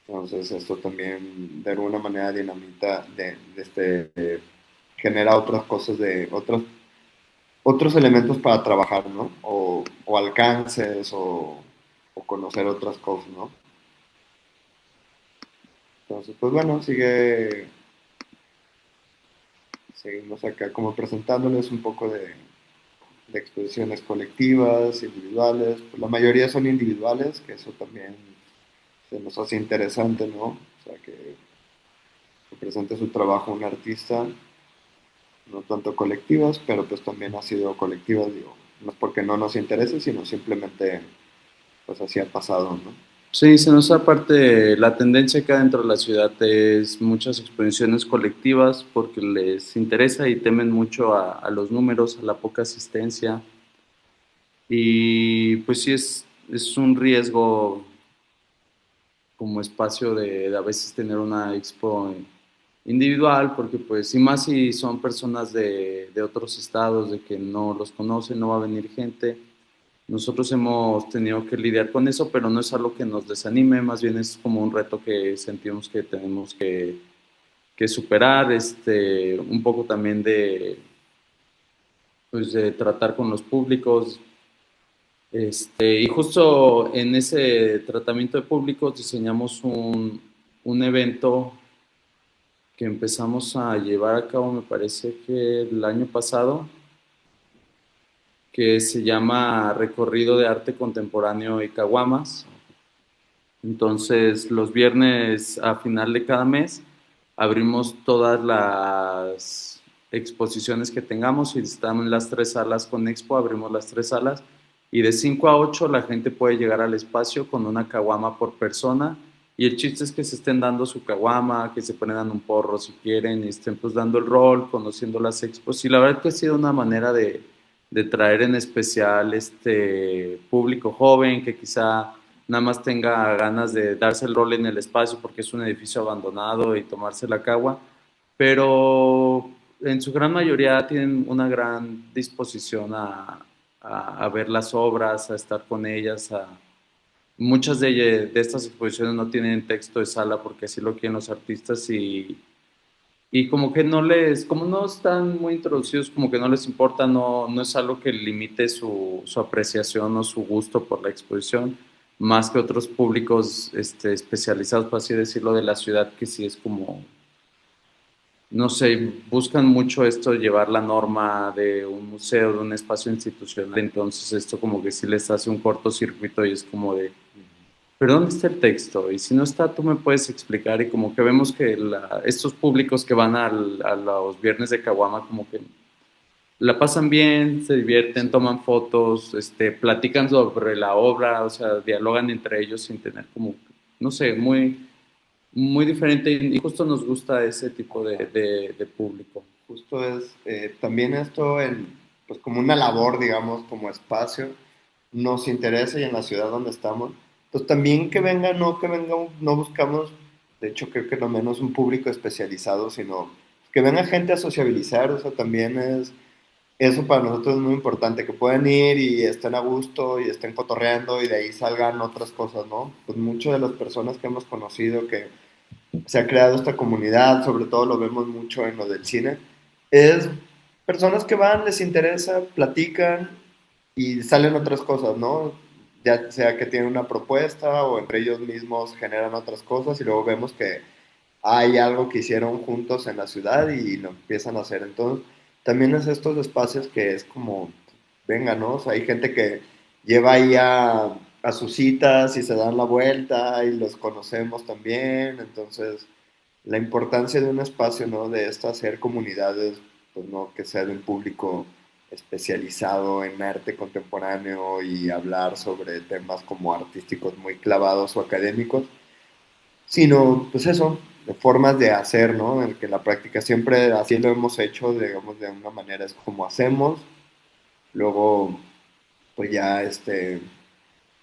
Entonces esto también de alguna manera dinamita, genera otras cosas otros elementos para trabajar, ¿no? O alcances o conocer otras cosas, ¿no? Entonces, pues bueno, seguimos acá como presentándoles un poco de exposiciones colectivas, individuales. Pues la mayoría son individuales, que eso también se nos hace interesante, ¿no? O sea, que presente su trabajo un artista, no tanto colectivas, pero pues también ha sido colectivas, digo, no es porque no nos interese, sino simplemente pues así ha pasado, ¿no? Sí, se nos aparte la tendencia acá dentro de la ciudad es muchas exposiciones colectivas porque les interesa y temen mucho a los números, a la poca asistencia. Y pues sí es un riesgo como espacio de a veces tener una expo individual, porque pues, y más si son personas de otros estados, de que no los conocen, no va a venir gente. Nosotros hemos tenido que lidiar con eso, pero no es algo que nos desanime, más bien es como un reto que sentimos que tenemos que superar, un poco también pues de tratar con los públicos. Y justo en ese tratamiento de públicos diseñamos un evento que empezamos a llevar a cabo, me parece que el año pasado, que se llama Recorrido de Arte Contemporáneo y Caguamas. Entonces, los viernes a final de cada mes abrimos todas las exposiciones que tengamos y están en las 3 salas con Expo, abrimos las 3 salas y de 5 a 8 la gente puede llegar al espacio con una caguama por persona y el chiste es que se estén dando su caguama, que se prendan un porro si quieren y estén pues dando el rol, conociendo las expos y la verdad que ha sido una manera de traer en especial este público joven que quizá nada más tenga ganas de darse el rol en el espacio porque es un edificio abandonado y tomarse la cagua, pero en su gran mayoría tienen una gran disposición a ver las obras, a estar con ellas, muchas de estas exposiciones no tienen texto de sala porque así lo quieren los artistas y como que no les, como no están muy introducidos, como que no les importa, no es algo que limite su apreciación o su gusto por la exposición, más que otros públicos especializados, por así decirlo, de la ciudad, que sí es como, no sé, buscan mucho esto, llevar la norma de un museo, de un espacio institucional, entonces esto como que sí les hace un cortocircuito y es como de, pero ¿dónde está el texto? Y si no está, tú me puedes explicar. Y como que vemos que estos públicos que van a los viernes de Caguama, como que la pasan bien, se divierten, toman fotos, platican sobre la obra, o sea, dialogan entre ellos sin tener como, no sé, muy diferente. Y justo nos gusta ese tipo de público. Justo es también esto pues como una labor, digamos, como espacio, nos interesa y en la ciudad donde estamos, pues también que venga, no buscamos, de hecho creo que no menos un público especializado, sino que venga gente a sociabilizar, o sea, también eso para nosotros es muy importante, que puedan ir y estén a gusto y estén cotorreando y de ahí salgan otras cosas, ¿no? Pues muchas de las personas que hemos conocido que se ha creado esta comunidad, sobre todo lo vemos mucho en lo del cine, es personas que van, les interesa, platican y salen otras cosas, ¿no? Ya sea que tienen una propuesta o entre ellos mismos generan otras cosas y luego vemos que hay algo que hicieron juntos en la ciudad y lo empiezan a hacer. Entonces, también es estos espacios que es como, venga, ¿no? O sea, hay gente que lleva ahí a sus citas y se dan la vuelta y los conocemos también. Entonces, la importancia de un espacio, ¿no? De esto, hacer comunidades, pues no que sea de un público especializado en arte contemporáneo y hablar sobre temas como artísticos muy clavados o académicos, sino, pues eso, de formas de hacer, ¿no? En que la práctica siempre así lo hemos hecho, digamos, de una manera es como hacemos, luego, pues ya,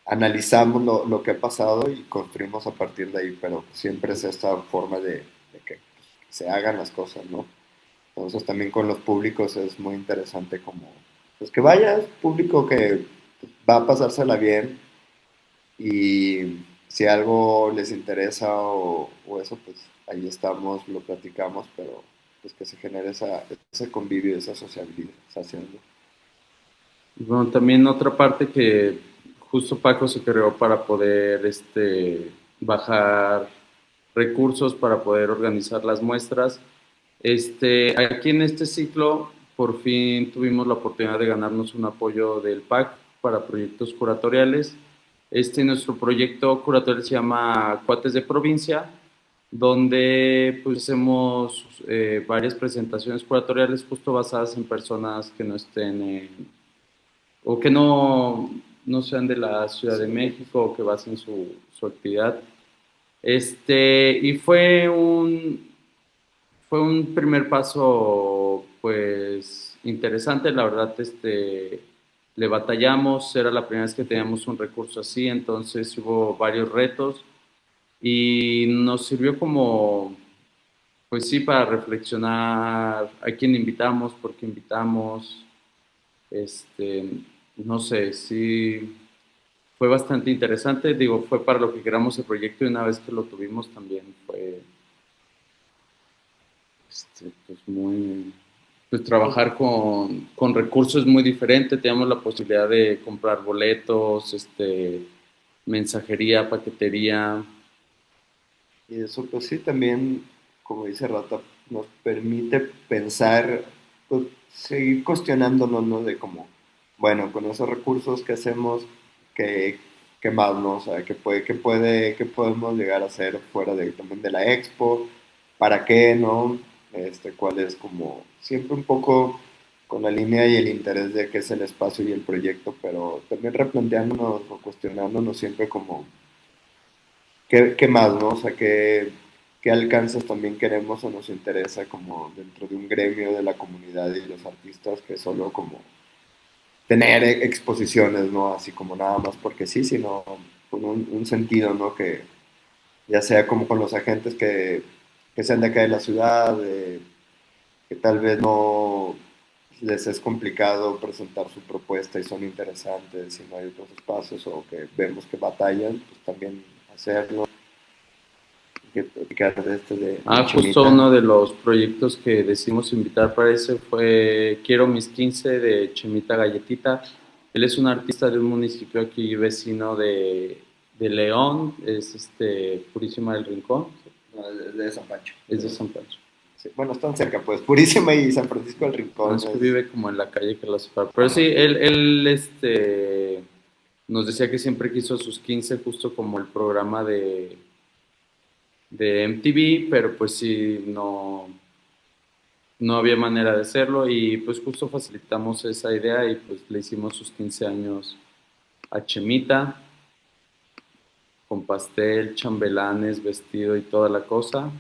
analizamos lo que ha pasado y construimos a partir de ahí, pero siempre es esta forma de que se hagan las cosas, ¿no? Entonces también con los públicos es muy interesante como, pues que vaya, público que va a pasársela bien y si algo les interesa o eso, pues ahí estamos, lo platicamos, pero pues que se genere ese convivio, esa socialización, ¿no? Y bueno, también otra parte que justo Paco se creó para poder bajar recursos para poder organizar las muestras. Aquí en este ciclo, por fin tuvimos la oportunidad de ganarnos un apoyo del PAC para proyectos curatoriales. Nuestro proyecto curatorial se llama Cuates de Provincia, donde pues hacemos varias presentaciones curatoriales justo basadas en personas que no estén o que no sean de la Ciudad de México o que basen su actividad. Y fue un primer paso, pues, interesante, la verdad, le batallamos, era la primera vez que teníamos un recurso así, entonces hubo varios retos y nos sirvió como, pues sí, para reflexionar a quién invitamos, por qué invitamos, este, no sé, sí, fue bastante interesante, digo, fue para lo que creamos el proyecto y una vez que lo tuvimos también fue, pues muy, pues trabajar con recursos muy diferentes. Teníamos la posibilidad de comprar boletos, mensajería, paquetería. Y eso, pues sí, también, como dice Rata, nos permite pensar, pues, seguir cuestionándonos, ¿no? De cómo, bueno, con esos recursos que hacemos, ¿qué, qué más, no? O sea, qué podemos llegar a hacer fuera de, también de la expo? ¿Para qué, no? Cuál es como, siempre un poco con la línea y el interés de qué es el espacio y el proyecto, pero también replanteándonos o cuestionándonos siempre como qué más, ¿no? O sea, qué alcances también queremos o nos interesa como dentro de un gremio de la comunidad y los artistas que solo como tener exposiciones, ¿no? Así como nada más porque sí, sino con un sentido, ¿no? Que ya sea como con los agentes que sean de acá de la ciudad, que tal vez no les es complicado presentar su propuesta y son interesantes y no hay otros espacios o que vemos que batallan, pues también hacerlo que platicar de de Justo Chimita. uno de los proyectos que decidimos invitar para ese fue Quiero mis 15 de Chemita Galletita. Él es un artista de un municipio aquí vecino de León, es Purísima del Rincón, No, es de San Pancho. es de San Pancho. Sí, bueno, están cerca, pues Purísima y San Francisco del No, Rincón es que es... vive como en la calle que lo separa. Pero sí, él nos decía que siempre quiso sus 15 justo como el programa de MTV, pero pues sí, no había manera de hacerlo y pues justo facilitamos esa idea y pues le hicimos sus 15 años a Chemita con pastel, chambelanes, vestido y toda la cosa.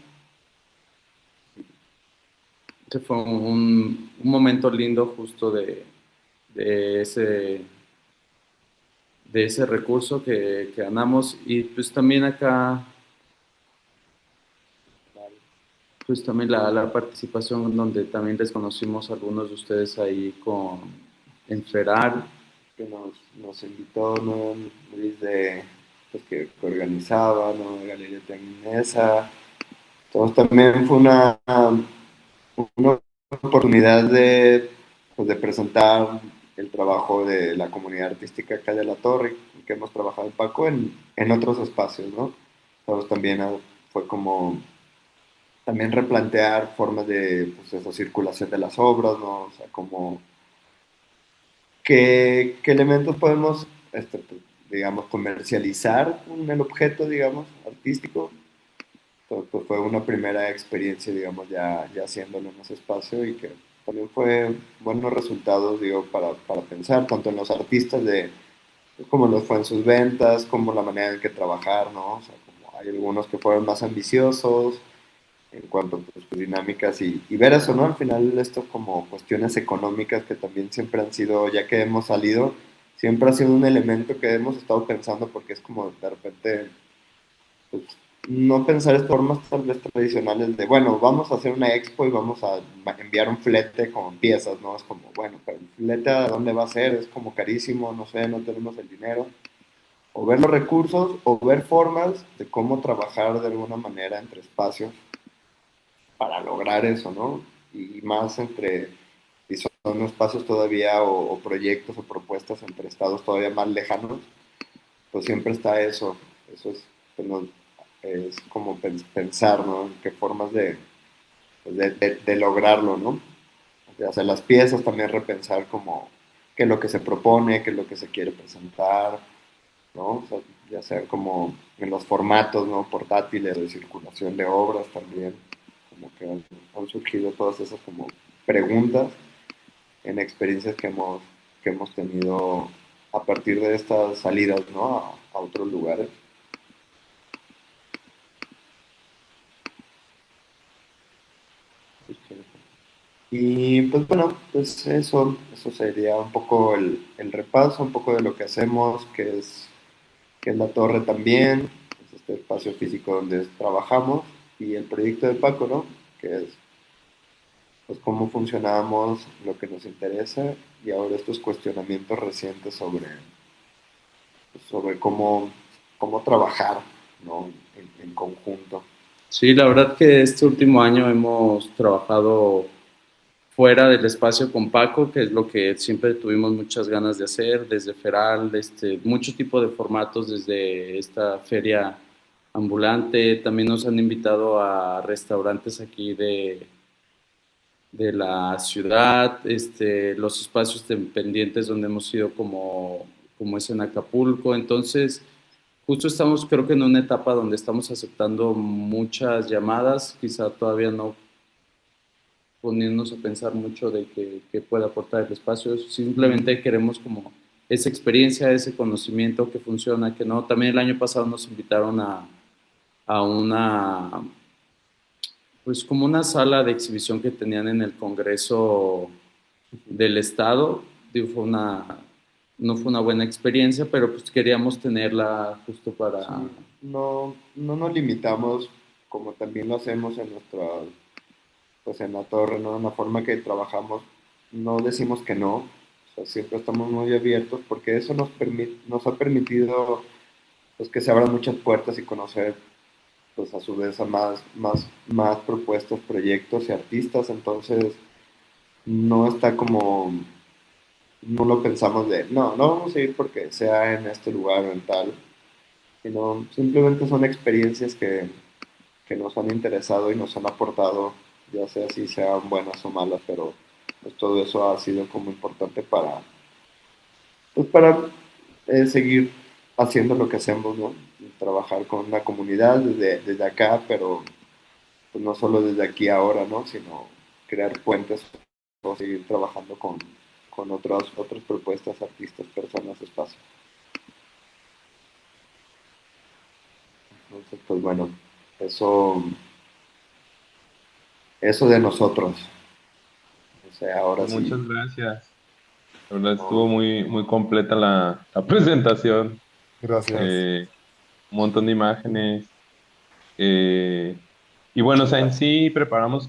Ese fue un momento lindo justo de ese, de ese recurso que ganamos y pues también acá pues también la participación donde también les conocimos a algunos de ustedes ahí con Enferar. que nos invitó, ¿no? Luis de, pues, que organizaba, ¿no? Galería Tecnesa. Entonces también fue una oportunidad de, pues, de presentar el trabajo de la comunidad artística acá de La Torre, que hemos trabajado en Paco en otros espacios, ¿no? Entonces también fue como también replantear formas de pues, esa circulación de las obras, ¿no? O sea, como qué elementos podemos, pues, digamos, comercializar con el objeto, digamos, artístico. Entonces, pues, fue una primera experiencia, digamos, ya haciéndolo en ese espacio y que también fue buenos resultados, digo, para pensar, tanto en los artistas de cómo les fue en sus ventas, como la manera en que trabajar, ¿no? O sea, como hay algunos que fueron más ambiciosos, en cuanto a pues, dinámicas y ver eso, ¿no? Al final esto como cuestiones económicas que también siempre han sido, ya que hemos salido, siempre ha sido un elemento que hemos estado pensando porque es como de repente, pues, no pensar en formas tal vez tradicionales de, bueno, vamos a hacer una expo y vamos a enviar un flete con piezas, ¿no? Es como, bueno, pero el flete a dónde va a ser, es como carísimo, no sé, no tenemos el dinero. O ver los recursos o ver formas de cómo trabajar de alguna manera entre espacios para lograr eso, ¿no? Y más entre, y son espacios todavía o proyectos o propuestas entre estados todavía más lejanos, pues siempre está eso es, pues, es como pensar, ¿no? En qué formas pues, de lograrlo, ¿no? O sea, las piezas también repensar como qué es lo que se propone, qué es lo que se quiere presentar, ¿no? O sea, ya sea como en los formatos, ¿no? Portátiles de circulación de obras también, como que han surgido todas esas como preguntas en experiencias que hemos tenido a partir de estas salidas, ¿no? A otros lugares. Y pues bueno, pues eso sería un poco el repaso, un poco de lo que hacemos, que es la torre también, es este espacio físico donde trabajamos, y el proyecto de Paco, ¿no? Que es pues cómo funcionamos, lo que nos interesa, y ahora estos cuestionamientos recientes sobre cómo trabajar, ¿no? En conjunto. Sí, la verdad que este último año hemos trabajado fuera del espacio con Paco, que es lo que siempre tuvimos muchas ganas de hacer, desde Feral, mucho tipo de formatos, desde esta feria ambulante. También nos han invitado a restaurantes aquí de la ciudad, los espacios pendientes donde hemos ido como es en Acapulco. Entonces, justo estamos creo que en una etapa donde estamos aceptando muchas llamadas, quizá todavía no poniéndonos a pensar mucho de que puede aportar el espacio. Simplemente queremos como esa experiencia, ese conocimiento que funciona, que no. También el año pasado nos invitaron a una, pues como una sala de exhibición que tenían en el Congreso del Estado. Digo, no fue una buena experiencia, pero pues queríamos tenerla justo para... Sí, no nos limitamos como también lo hacemos en nuestra, pues en la torre, ¿no? En la forma que trabajamos, no decimos que no, o sea, siempre estamos muy abiertos porque eso nos ha permitido pues que se abran muchas puertas y conocer pues a su vez a más propuestas, proyectos y artistas, entonces no está como, no lo pensamos de, no vamos a ir porque sea en este lugar o en tal, sino simplemente son experiencias que nos han interesado y nos han aportado, ya sea si sean buenas o malas, pero pues todo eso ha sido como importante para seguir haciendo lo que hacemos, ¿no? Y trabajar con la comunidad desde acá, pero pues no solo desde aquí ahora, ¿no? Sino crear puentes o seguir trabajando con otras propuestas, artistas, personas, espacios. Entonces, pues bueno, eso, eso de nosotros. O sea, ahora Pues sí. muchas gracias. La verdad estuvo No, muy completa la presentación. gracias. Eh, un montón de imágenes. eh, y bueno, o sea, en sí preparamos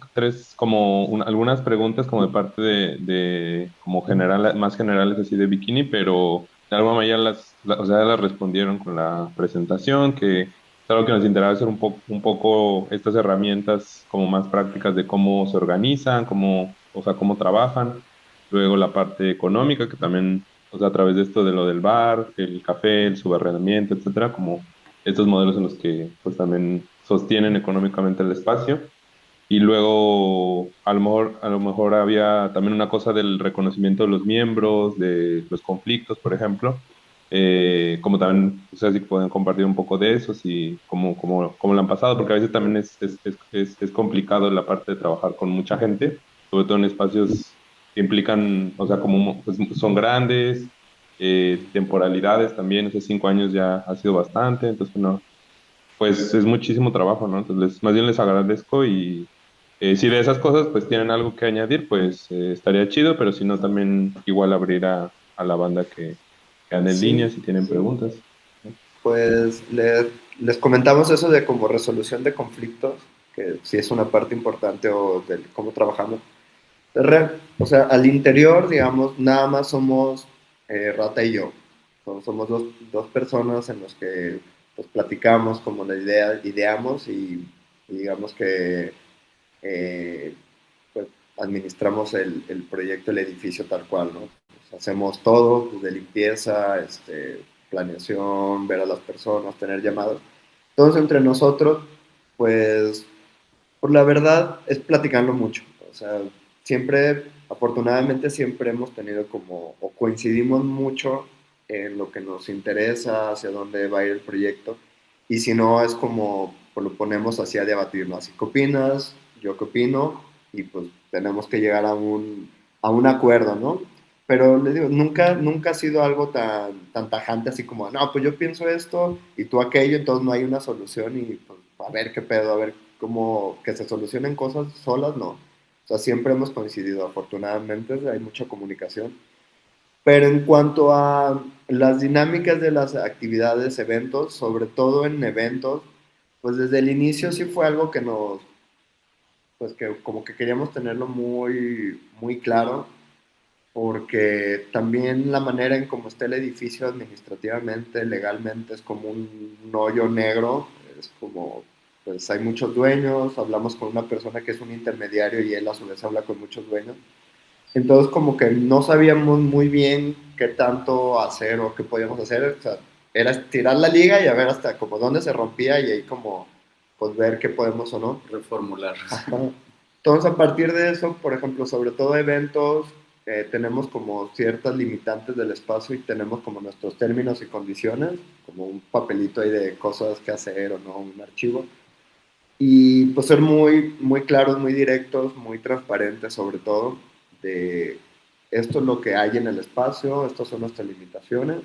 como algunas preguntas como de parte de como general, más generales así de bikini, pero de alguna manera o sea, las respondieron con la presentación, que es algo que nos interesaba hacer un poco estas herramientas como más prácticas de cómo se organizan, o sea, cómo trabajan. Luego la parte económica, que también, o sea, a través de esto de lo del bar, el café, el subarrendamiento, etcétera, como estos modelos en los que pues también sostienen económicamente el espacio. Y luego a lo mejor había también una cosa del reconocimiento de los miembros, de los conflictos, por ejemplo. Como también, o sea, si pueden compartir un poco de eso, si, cómo lo han pasado, porque a veces también es complicado la parte de trabajar con mucha gente, sobre todo en espacios que implican, o sea, como pues, son grandes, temporalidades también, esos 5 años ya ha sido bastante, entonces, bueno, pues es muchísimo trabajo, ¿no? Entonces, más bien les agradezco y si de esas cosas pues tienen algo que añadir, pues estaría chido, pero si no, también igual abrir a la banda que ande en línea Sí, si tienen preguntas. pues les comentamos eso de como resolución de conflictos, que sí es una parte importante o de cómo trabajamos. O sea, al interior, digamos, nada más somos Rata y yo. Somos dos personas en los que pues, platicamos como la idea, ideamos y digamos que eh, pues, administramos el proyecto, el edificio tal cual, ¿no? Pues, hacemos todo, desde limpieza, planeación, ver a las personas, tener llamados. Todos entre nosotros, pues por la verdad es platicarlo mucho. O sea, siempre, afortunadamente siempre hemos tenido como, o coincidimos mucho en lo que nos interesa, hacia dónde va a ir el proyecto. Y si no, es como, pues lo ponemos así a debatirnos. Así, ¿qué opinas? Yo qué opino. Y pues tenemos que llegar a un acuerdo, ¿no? Pero le digo, nunca ha sido algo tan tajante así como, no, pues yo pienso esto y tú aquello, entonces no hay una solución y pues a ver qué pedo, a ver cómo que se solucionen cosas solas, no. O sea, siempre hemos coincidido, afortunadamente, hay mucha comunicación. Pero en cuanto a las dinámicas de las actividades, eventos, sobre todo en eventos, pues desde el inicio sí fue algo que pues que como que queríamos tenerlo muy claro porque también la manera en cómo está el edificio administrativamente, legalmente, es como un hoyo negro, es como pues hay muchos dueños, hablamos con una persona que es un intermediario y él a su vez habla con muchos dueños. Entonces como que no sabíamos muy bien qué tanto hacer o qué podíamos hacer. O sea, era estirar la liga y a ver hasta como dónde se rompía y ahí como pues ver qué podemos o no. Reformular. Ajá. Entonces, a partir de eso, por ejemplo, sobre todo eventos, tenemos como ciertas limitantes del espacio y tenemos como nuestros términos y condiciones, como un papelito ahí de cosas que hacer o no, un archivo. Y pues ser muy, muy claros, muy directos, muy transparentes sobre todo, de esto es lo que hay en el espacio, estas son nuestras limitaciones.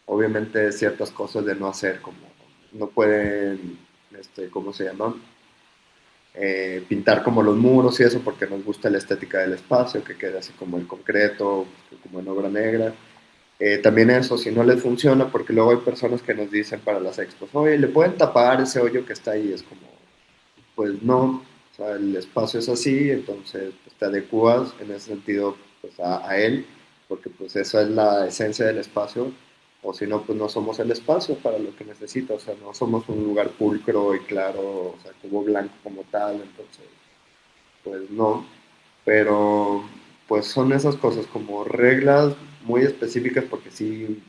Obviamente ciertas cosas de no hacer, como no pueden, ¿cómo se llama? Pintar como los muros y eso porque nos gusta la estética del espacio, que quede así como en concreto, como en obra negra. También eso, si no les funciona, porque luego hay personas que nos dicen para las expos, oye, ¿le pueden tapar ese hoyo que está ahí? Es como, pues no, o sea, el espacio es así, entonces pues, te adecuas en ese sentido pues, a él, porque pues esa es la esencia del espacio, o si no, pues no somos el espacio para lo que necesita, o sea, no somos un lugar pulcro y claro, o sea, como blanco como tal, entonces, pues no, pero pues son esas cosas como reglas muy específicas, porque sí,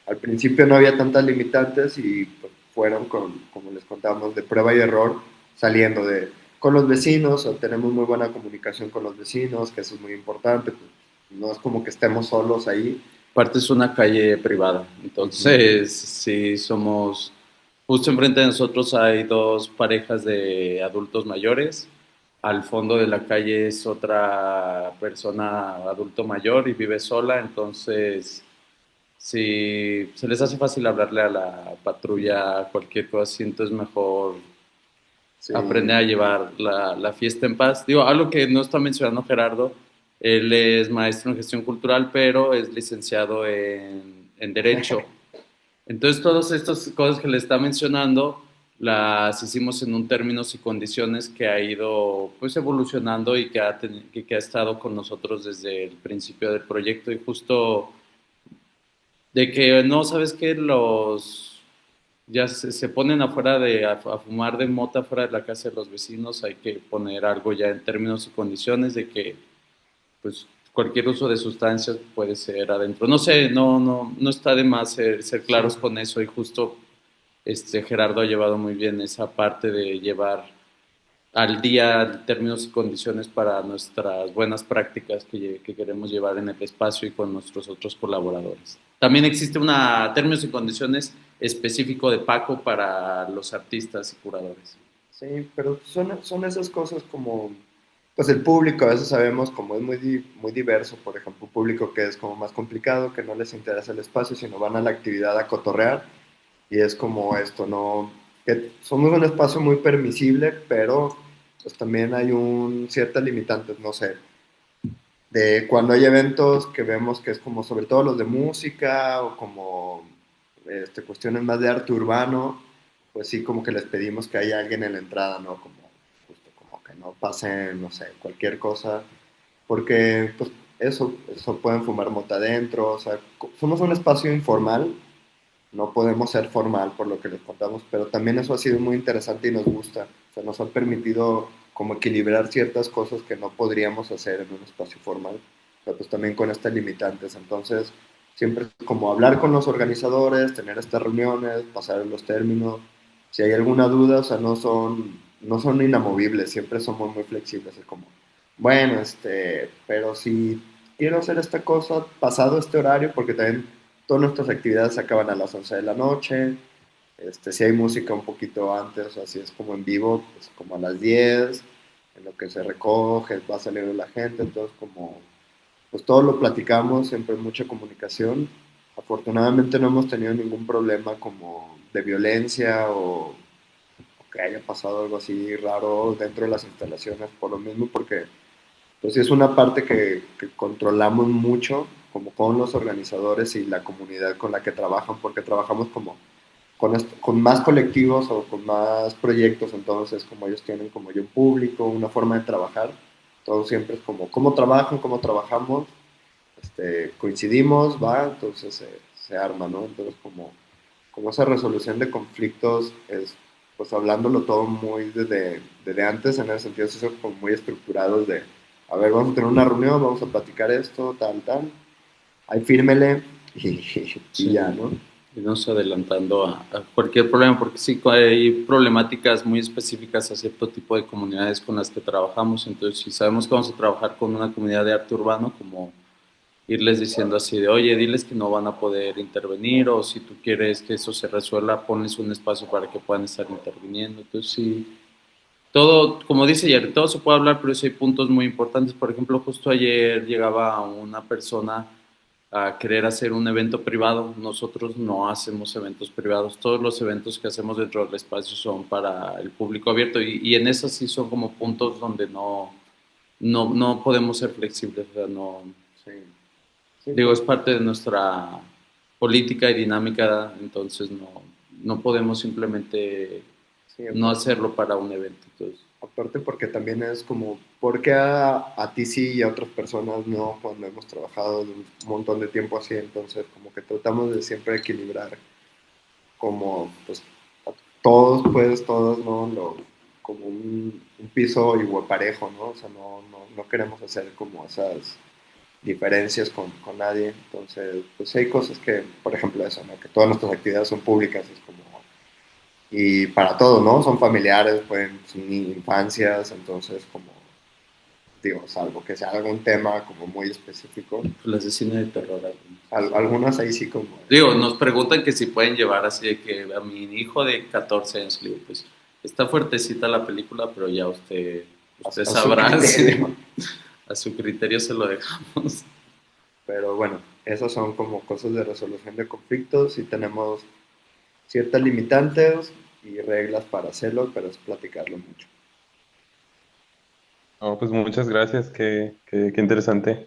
al principio no había tantas limitantes y pues, fueron con, como les contábamos, de prueba y error, saliendo de con los vecinos, o tenemos muy buena comunicación con los vecinos, que eso es muy importante, pues, no es como que estemos solos ahí. Aparte es una calle privada, Ujú. entonces sí somos, justo enfrente de nosotros hay dos parejas de adultos mayores, al fondo de la calle es otra persona adulto mayor y vive sola, entonces si se les hace fácil hablarle a la patrulla cualquier cosa, así, entonces mejor aprender Sí, a llevar la fiesta en paz. Digo, algo que no está mencionando Gerardo, él es maestro en gestión cultural, pero es licenciado en Derecho. Entonces, todas estas cosas que le está mencionando las hicimos en un términos y condiciones que ha ido pues evolucionando y que ha estado con nosotros desde el principio del proyecto y justo de que no, ¿sabes qué? Los ya se ponen afuera a fumar de mota afuera de la casa de los vecinos, hay que poner algo ya en términos y condiciones de que pues cualquier uso de sustancias puede ser adentro. No sé, no está de más ser sí. claros con eso y justo Gerardo ha llevado muy bien esa parte de llevar al día términos y condiciones para nuestras buenas prácticas que queremos llevar en el espacio y con nuestros otros colaboradores. También existe una términos y condiciones específico de Paco para los artistas y curadores. Sí, pero son esas cosas como, pues el público a veces sabemos como es muy, muy diverso, por ejemplo, un público que es como más complicado, que no les interesa el espacio, sino van a la actividad a cotorrear, y es como esto, ¿no? Que somos un espacio muy permisible, pero pues también hay un ciertas limitantes, no sé, de cuando hay eventos que vemos que es como sobre todo los de música o como cuestiones más de arte urbano, pues sí como que les pedimos que haya alguien en la entrada, ¿no? Como, justo como que no pasen, no sé, cualquier cosa, porque pues eso pueden fumar mota adentro, o sea, somos un espacio informal, no podemos ser formal por lo que les contamos, pero también eso ha sido muy interesante y nos gusta. O sea, nos ha permitido como equilibrar ciertas cosas que no podríamos hacer en un espacio formal, pero pues también con estas limitantes. Entonces, siempre es como hablar con los organizadores, tener estas reuniones, pasar los términos. Si hay alguna duda, o sea, no son inamovibles, siempre somos muy flexibles. Es como, bueno, pero si quiero hacer esta cosa pasado este horario, porque también todas nuestras actividades se acaban a las 11 de la noche. Si hay música un poquito antes, o sea, si es como en vivo, pues como a las 10, en lo que se recoge, va saliendo la gente, entonces como, pues todo lo platicamos, siempre mucha comunicación. Afortunadamente no hemos tenido ningún problema como de violencia o que haya pasado algo así raro dentro de las instalaciones, por lo mismo, porque pues sí es una parte que controlamos mucho, como con los organizadores y la comunidad con la que trabajan, porque trabajamos como con más colectivos o con más proyectos, entonces como ellos tienen como yo un público, una forma de trabajar, todo siempre es como cómo trabajan, cómo trabajamos, coincidimos, va, entonces se arma, ¿no? Entonces como esa resolución de conflictos es pues hablándolo todo muy desde antes, en ese sentido, sí son como muy estructurados de, a ver, vamos a tener una reunión, vamos a platicar esto, tal, tal, ahí fírmele y ya, Sí, ¿no? irnos adelantando a cualquier problema, porque sí hay problemáticas muy específicas a cierto tipo de comunidades con las que trabajamos, entonces si sabemos que vamos a trabajar con una comunidad de arte urbano, como irles diciendo así de, oye, diles que no van a poder intervenir, o si tú quieres que eso se resuelva, ponles un espacio para que puedan estar interviniendo, entonces sí. Todo, como dice Jerry, todo se puede hablar, pero sí hay puntos muy importantes. Por ejemplo, justo ayer llegaba una persona a querer hacer un evento privado. Nosotros no hacemos eventos privados. Todos los eventos que hacemos dentro del espacio son para el público abierto y en esas sí son como puntos donde no podemos ser flexibles. O sea, no, Sí, sí, digo, es parte de nuestra política y dinámica, entonces no podemos simplemente sí, no hacerlo para un evento. Entonces, aparte porque también es como, ¿por qué a ti sí y a otras personas no cuando hemos trabajado de un montón de tiempo así? Entonces, como que tratamos de siempre equilibrar como, pues, a todos, pues, todos, ¿no? Como un piso igual parejo, ¿no? O sea, no queremos hacer como esas diferencias con nadie. Entonces, pues hay cosas que, por ejemplo, eso, ¿no? Que todas nuestras actividades son públicas, es como, y para todo, ¿no? Son familiares, pueden, son infancias, entonces, como, digo, salvo que sea algún tema como muy específico, las de cine de terror. Algunas. algunas ahí sí como, Digo, nos preguntan que si pueden llevar así de que a mi hijo de 14 años, le digo, pues está fuertecita la película, pero ya usted a su sabrá, criterio. sí, a su criterio se lo dejamos. Pero bueno, esas son como cosas de resolución de conflictos y tenemos ciertas limitantes y reglas para hacerlo, pero es platicarlo mucho. No, pues muchas gracias, qué interesante.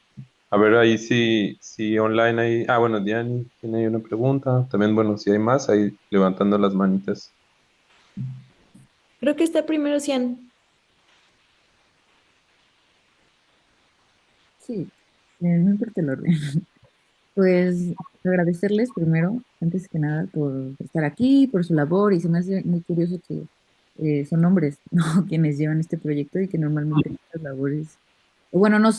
A ver, ahí sí online hay. Ah, bueno, Diane tiene ahí una pregunta. También, bueno, si hay más, ahí levantando las manitas. Creo que está primero Cian. Sí, no importa el orden. Pues agradecerles primero, antes que nada, por estar aquí, por su labor, y se me hace muy curioso que son hombres, ¿no? Quienes llevan este proyecto y que normalmente estas labores, o bueno, no,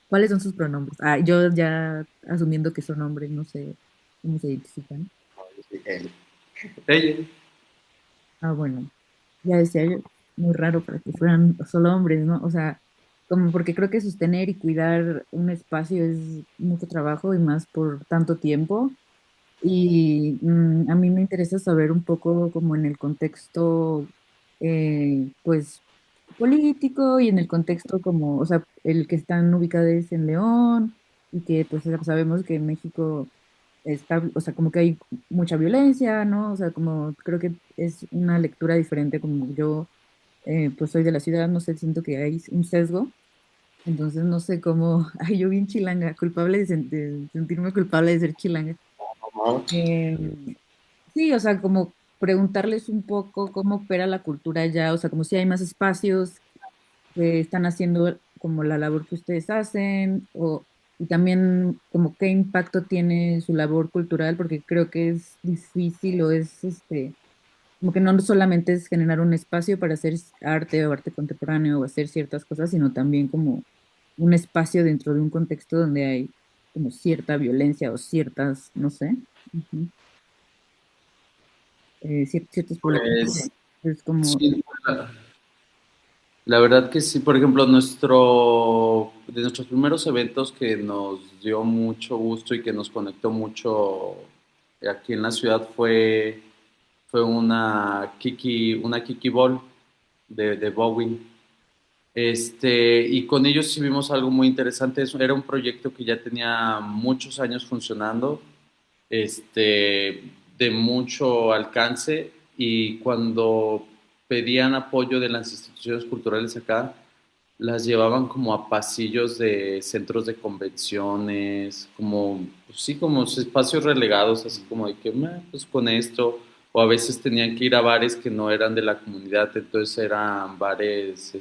¿cuáles son sus pronombres? Ah, yo ya asumiendo que son hombres, no sé cómo se identifican. ¿No? Yo soy él. Ella, Ah, bueno, ya decía yo, muy raro para que fueran solo hombres, ¿no? O sea, como porque creo que sostener y cuidar un espacio es mucho trabajo y más por tanto tiempo. Y a mí me interesa saber un poco como en el contexto, pues, político y en el contexto como, o sea, el que están ubicados en León y que pues sabemos que en México está, o sea, como que hay mucha violencia, ¿no? O sea, como creo que es una lectura diferente, como yo, pues soy de la ciudad, no sé, siento que hay un sesgo, entonces no sé cómo, ay, yo bien chilanga, culpable de sentirme culpable de ser chilanga. ¿No? Em, sí, o sea, como preguntarles un poco cómo opera la cultura allá, o sea, como si hay más espacios que están haciendo como la labor que ustedes hacen, o y también como qué impacto tiene su labor cultural, porque creo que es difícil o es como que no solamente es generar un espacio para hacer arte o arte contemporáneo o hacer ciertas cosas, sino también como un espacio dentro de un contexto donde hay como cierta violencia o ciertas, no sé. Ujú, ciertos problemas. pues Es como, sí, la verdad que sí, por ejemplo, de nuestros primeros eventos que nos dio mucho gusto y que nos conectó mucho aquí en la ciudad fue una Kiki Ball de Bowie. Y con ellos sí vimos algo muy interesante. Era un proyecto que ya tenía muchos años funcionando, de mucho alcance, y cuando pedían apoyo de las instituciones culturales acá, las llevaban como a pasillos de centros de convenciones, como, pues sí, como espacios relegados, así como de que, pues con esto, o a veces tenían que ir a bares que no eran de la comunidad, entonces eran bares,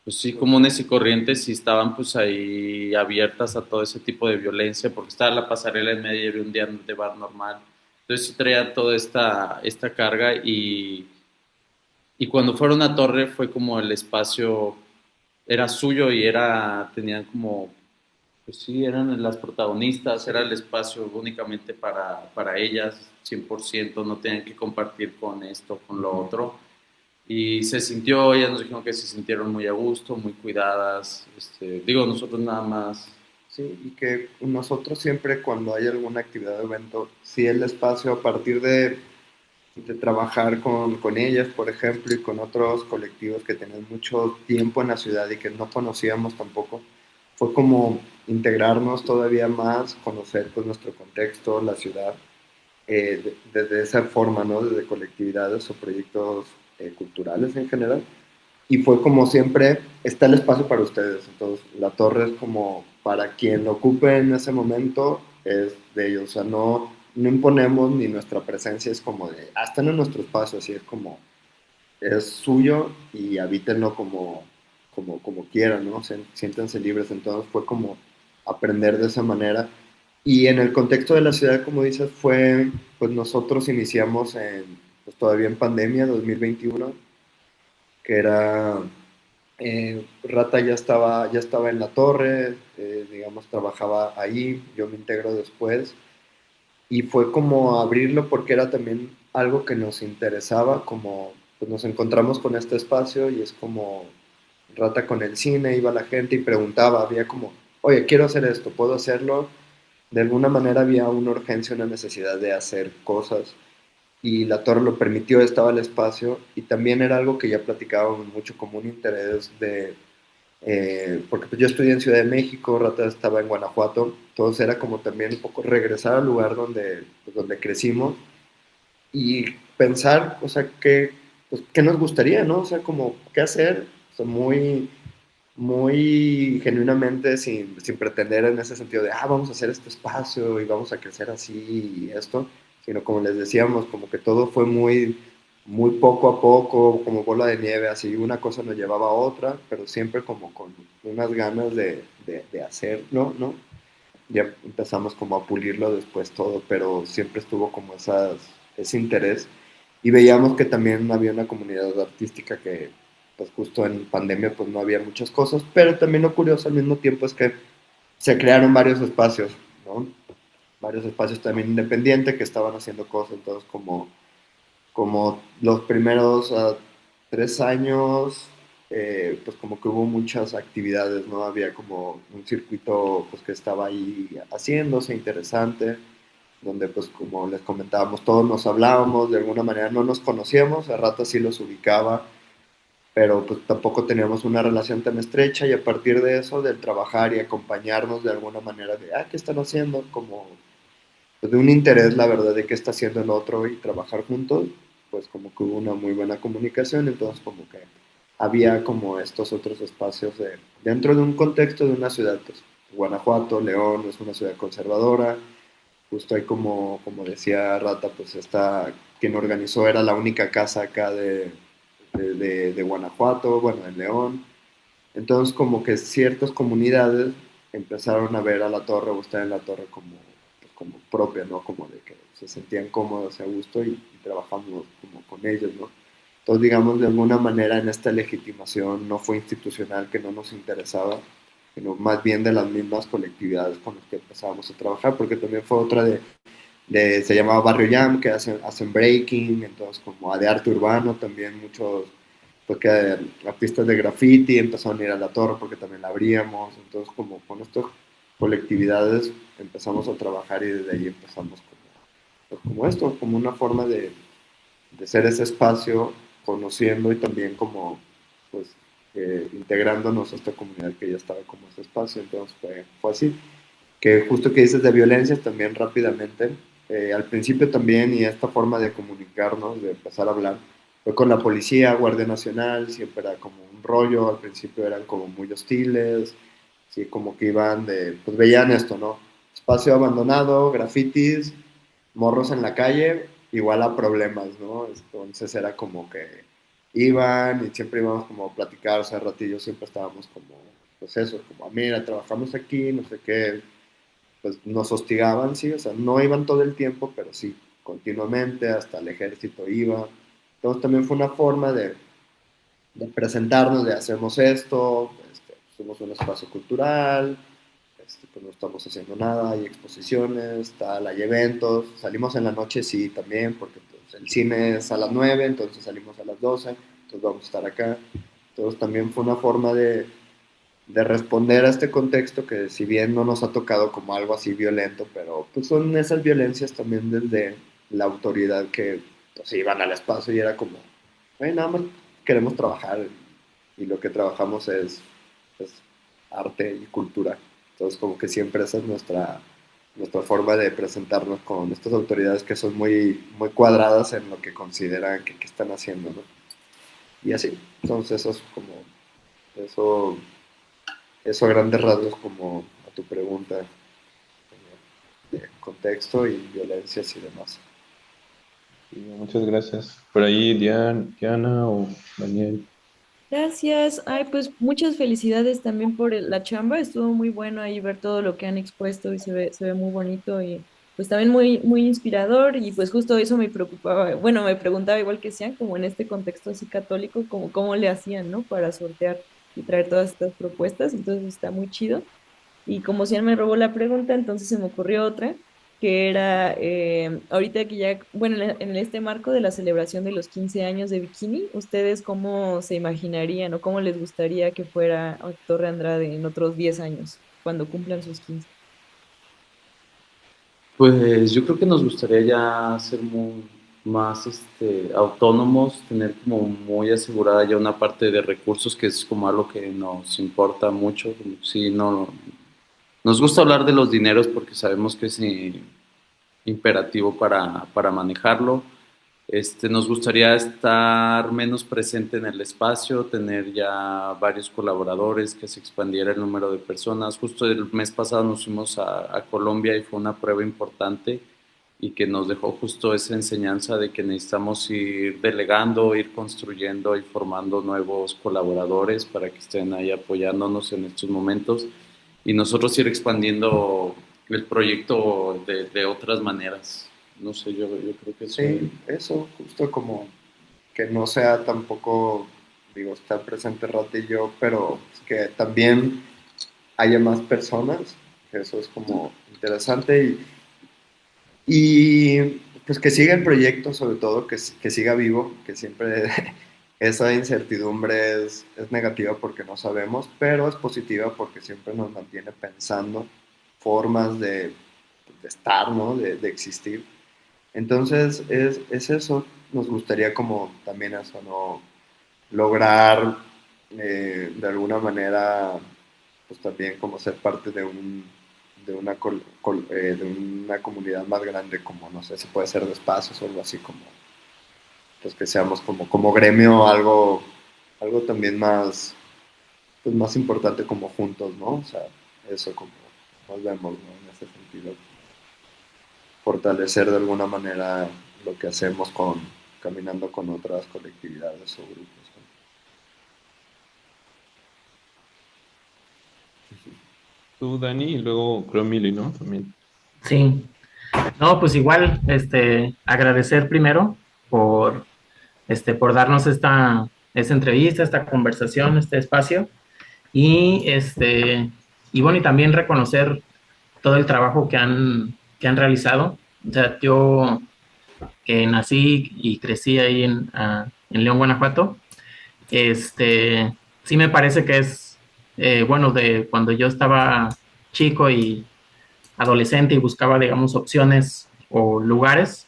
pues sí, comunes y corrientes y estaban pues ahí abiertas a todo ese tipo de violencia, porque estaba la pasarela en medio de un día de bar normal. Entonces sí traía toda esta carga y cuando fueron a Torre fue como el espacio era suyo y tenían como, pues sí, eran las protagonistas, era el espacio únicamente para ellas, 100%, no tenían que compartir con esto, con lo otro. Y se sintió, ellas nos dijeron que se sintieron muy a gusto, muy cuidadas. Digo, nosotros nada más. Sí, y que nosotros siempre cuando hay alguna actividad o evento, sí el espacio a partir de trabajar con ellas, por ejemplo, y con otros colectivos que tenían mucho tiempo en la ciudad y que no conocíamos tampoco, fue como integrarnos todavía más, conocer pues, nuestro contexto, la ciudad, desde esa forma, ¿no? Desde colectividades o proyectos culturales en general. Y fue como siempre, está el espacio para ustedes. Entonces, la torre es como para quien lo ocupe en ese momento, es de ellos. O sea, no imponemos ni nuestra presencia es como de, ah, están en nuestro espacio, así es como, es suyo y habítenlo como quieran, ¿no? Siéntense libres. Entonces, fue como aprender de esa manera. Y en el contexto de la ciudad, como dices, pues nosotros iniciamos pues todavía en pandemia, 2021, que era Rata ya estaba en la torre, digamos, trabajaba ahí, yo me integro después y fue como abrirlo porque era también algo que nos interesaba, como pues nos encontramos con este espacio y es como Rata con el cine, iba la gente y preguntaba, había como, oye, quiero hacer esto, ¿puedo hacerlo? De alguna manera había una urgencia, una necesidad de hacer cosas y la torre lo permitió, estaba el espacio y también era algo que ya platicábamos mucho como un interés porque pues yo estudié en Ciudad de México, Rata estaba en Guanajuato, entonces era como también un poco regresar al lugar donde crecimos y pensar, o sea, qué nos gustaría, ¿no? O sea, como qué hacer, o sea, muy genuinamente, sin pretender en ese sentido de, vamos a hacer este espacio y vamos a crecer así y esto, sino como les decíamos, como que todo fue muy poco a poco, como bola de nieve, así una cosa nos llevaba a otra, pero siempre como con unas ganas de hacerlo, ¿no? Ya empezamos como a pulirlo después todo, pero siempre estuvo como ese interés y veíamos que también había una comunidad artística que pues justo en pandemia pues no había muchas cosas, pero también lo curioso al mismo tiempo es que se crearon varios espacios, ¿no? Varios espacios también independientes que estaban haciendo cosas, entonces como los primeros 3 años, pues como que hubo muchas actividades, ¿no? Había como un circuito pues que estaba ahí haciéndose interesante, donde pues como les comentábamos, todos nos hablábamos, de alguna manera no nos conocíamos, a ratos sí los ubicaba, pero pues tampoco teníamos una relación tan estrecha y a partir de eso, del trabajar y acompañarnos de alguna manera de, ¿qué están haciendo? Como pues, de un interés, la verdad, de qué está haciendo el otro y trabajar juntos, pues como que hubo una muy buena comunicación, entonces como que había como estos otros espacios dentro de un contexto de una ciudad, pues Guanajuato, León, es una ciudad conservadora, justo ahí como decía Rata, pues quien organizó era la única casa acá de Guanajuato, bueno, de León, entonces como que ciertas comunidades empezaron a ver a la torre o estar en la torre como propia, ¿no? Como de que se sentían cómodos y a gusto y trabajamos como con ellos, ¿no? Entonces, digamos, de alguna manera en esta legitimación no fue institucional que no nos interesaba, sino más bien de las mismas colectividades con las que empezábamos a trabajar, porque también fue otra se llamaba Barrio Jam, que hacen breaking, entonces como de arte urbano también muchos, porque artistas de graffiti empezaron a ir a la torre porque también la abríamos, entonces como con estas colectividades empezamos a trabajar y desde ahí empezamos como esto, como una forma de ser ese espacio, conociendo y también como pues integrándonos a esta comunidad que ya estaba como ese espacio, entonces fue así que justo que dices de violencia también rápidamente, al principio también y esta forma de comunicarnos, de empezar a hablar, fue con la policía, Guardia Nacional, siempre era como un rollo, al principio eran como muy hostiles, sí, como que iban pues veían esto, ¿no? Espacio abandonado, grafitis, morros en la calle, igual a problemas, ¿no? Entonces era como que iban y siempre íbamos como a platicar, o sea, ratillo siempre estábamos como, pues eso, como, mira, trabajamos aquí, no sé qué, pues nos hostigaban, sí, o sea, no iban todo el tiempo, pero sí, continuamente, hasta el ejército iba. Entonces también fue una forma de presentarnos, de hacemos esto, somos un espacio cultural, pues no estamos haciendo nada, hay exposiciones, tal, hay eventos, salimos en la noche sí también, porque pues, el cine es a las 9, entonces salimos a las 12, entonces vamos a estar acá. Entonces también fue una forma de responder a este contexto que si bien no nos ha tocado como algo así violento, pero pues son esas violencias también desde la autoridad que pues iban al espacio y era como, "Güey, nada más queremos trabajar y lo que trabajamos es pues, arte y cultura". Entonces como que siempre esa es nuestra forma de presentarnos con estas autoridades que son muy, muy cuadradas en lo que consideran que están haciendo, ¿no? Y así, entonces eso es como, eso eso a grandes rasgos como a tu pregunta de contexto y violencias y demás. Sí, muchas gracias. Por ahí, Diana o Daniel. Gracias. Ay, pues muchas felicidades también por la chamba. Estuvo muy bueno ahí ver todo lo que han expuesto y se ve muy bonito y pues también muy, muy inspirador y pues justo eso me preocupaba. Bueno, me preguntaba igual que sean como en este contexto así católico, como cómo le hacían, ¿no? Para sortear y traer todas estas propuestas. Entonces está muy chido. Y como si él me robó la pregunta, entonces se me ocurrió otra, que era, ahorita que ya, bueno, en este marco de la celebración de los 15 años de Bikini, ¿ustedes cómo se imaginarían o cómo les gustaría que fuera Torre Andrade en otros 10 años, cuando cumplan sus 15? Pues yo creo que nos gustaría ya ser más autónomos, tener como muy asegurada ya una parte de recursos, que es como algo que nos importa mucho. Sí, no, nos gusta hablar de los dineros porque sabemos que es imperativo para manejarlo. Nos gustaría estar menos presente en el espacio, tener ya varios colaboradores, que se expandiera el número de personas. Justo el mes pasado nos fuimos a Colombia y fue una prueba importante y que nos dejó justo esa enseñanza de que necesitamos ir delegando, ir construyendo y formando nuevos colaboradores para que estén ahí apoyándonos en estos momentos y nosotros ir expandiendo el proyecto de otras maneras. No sé, yo creo que eso. Sí, eso, justo como que no sea tampoco, digo, estar presente ratillo, pero que también haya más personas, que eso es como interesante y pues que siga el proyecto, sobre todo que siga vivo, que siempre esa incertidumbre es negativa porque no sabemos, pero es positiva porque siempre nos mantiene pensando formas de estar, ¿no? De existir. Entonces es eso, nos gustaría como también eso, ¿no? Lograr de alguna manera, pues también como ser parte de una comunidad más grande, como no sé si puede ser de espacios o algo así, como pues que seamos como gremio algo también más, pues más importante como juntos, ¿no? O sea, eso como nos vemos, ¿no? En ese sentido, fortalecer de alguna manera lo que hacemos caminando con otras colectividades o grupos, ¿no? Tú, Dani, y luego creo Mili, ¿no? También. Sí, no, pues igual, agradecer primero por, por darnos esta entrevista, esta conversación, este espacio y, y bueno, y también reconocer todo el trabajo que han realizado. O sea, yo que nací y crecí ahí en León, Guanajuato, sí me parece que es, bueno, de cuando yo estaba chico y adolescente y buscaba, digamos, opciones o lugares,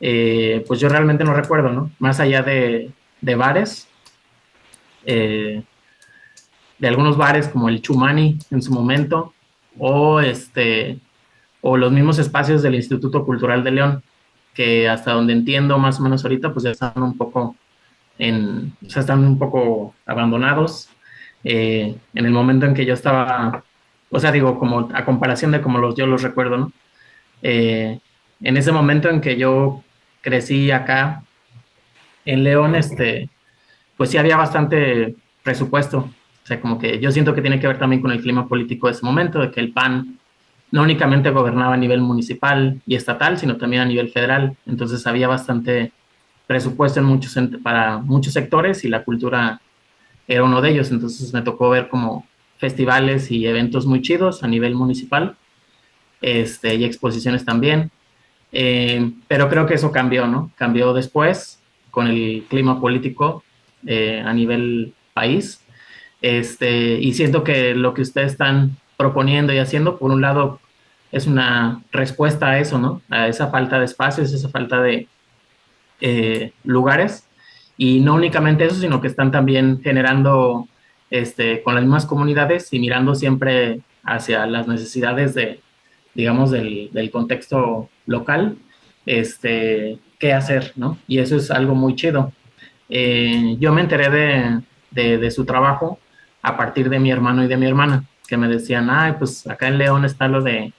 pues yo realmente no recuerdo, ¿no? Más allá de bares, eh, de algunos bares como el Chumani en su momento, o o los mismos espacios del Instituto Cultural de León, que hasta donde entiendo más o menos ahorita, pues ya están un poco o sea, están un poco abandonados. En el momento en que yo estaba, o sea, digo, como a comparación de como yo los recuerdo, ¿no? Eh, en ese momento en que yo crecí acá en León, pues sí había bastante presupuesto. O sea, como que yo siento que tiene que ver también con el clima político de ese momento, de que el PAN no únicamente gobernaba a nivel municipal y estatal, sino también a nivel federal. Entonces había bastante presupuesto para muchos sectores y la cultura era uno de ellos. Entonces me tocó ver como festivales y eventos muy chidos a nivel municipal, y exposiciones también. Pero creo que eso cambió, ¿no? Cambió después con el clima político a nivel país. Y siento que lo que ustedes están proponiendo y haciendo, por un lado, es una respuesta a eso, ¿no? A esa falta de espacios, esa falta de lugares. Y no únicamente eso, sino que están también generando con las mismas comunidades y mirando siempre hacia las necesidades de, digamos, del contexto local, qué hacer, ¿no? Y eso es algo muy chido. Yo me enteré de su trabajo a partir de mi hermano y de mi hermana, que me decían, ay, pues acá en León está lo de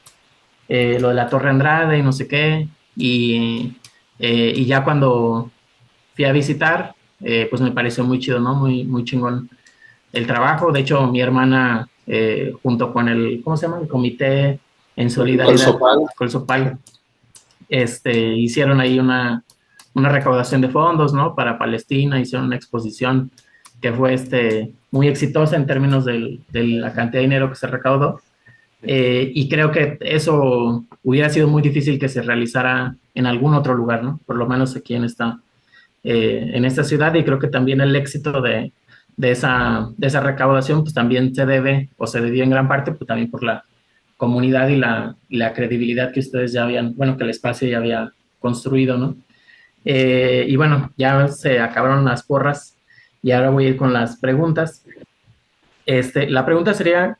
la Torre Andrade y no sé qué, y ya cuando fui a visitar, pues me pareció muy chido, ¿no? Muy, muy chingón el trabajo. De hecho, mi hermana, junto con ¿cómo se llama? El Comité en Solidaridad, Colsopal, hicieron ahí una recaudación de fondos, ¿no? Para Palestina, hicieron una exposición que fue muy exitosa en términos de la cantidad de dinero que se recaudó. Y creo que eso hubiera sido muy difícil que se realizara en algún otro lugar, ¿no? Por lo menos aquí en esta ciudad, y creo que también el éxito de esa recaudación pues también se debe o se debió en gran parte pues también por la comunidad y la credibilidad que ustedes ya habían, bueno, que el espacio ya había construido, ¿no? Y bueno, ya se acabaron las porras y ahora voy a ir con las preguntas. La pregunta sería,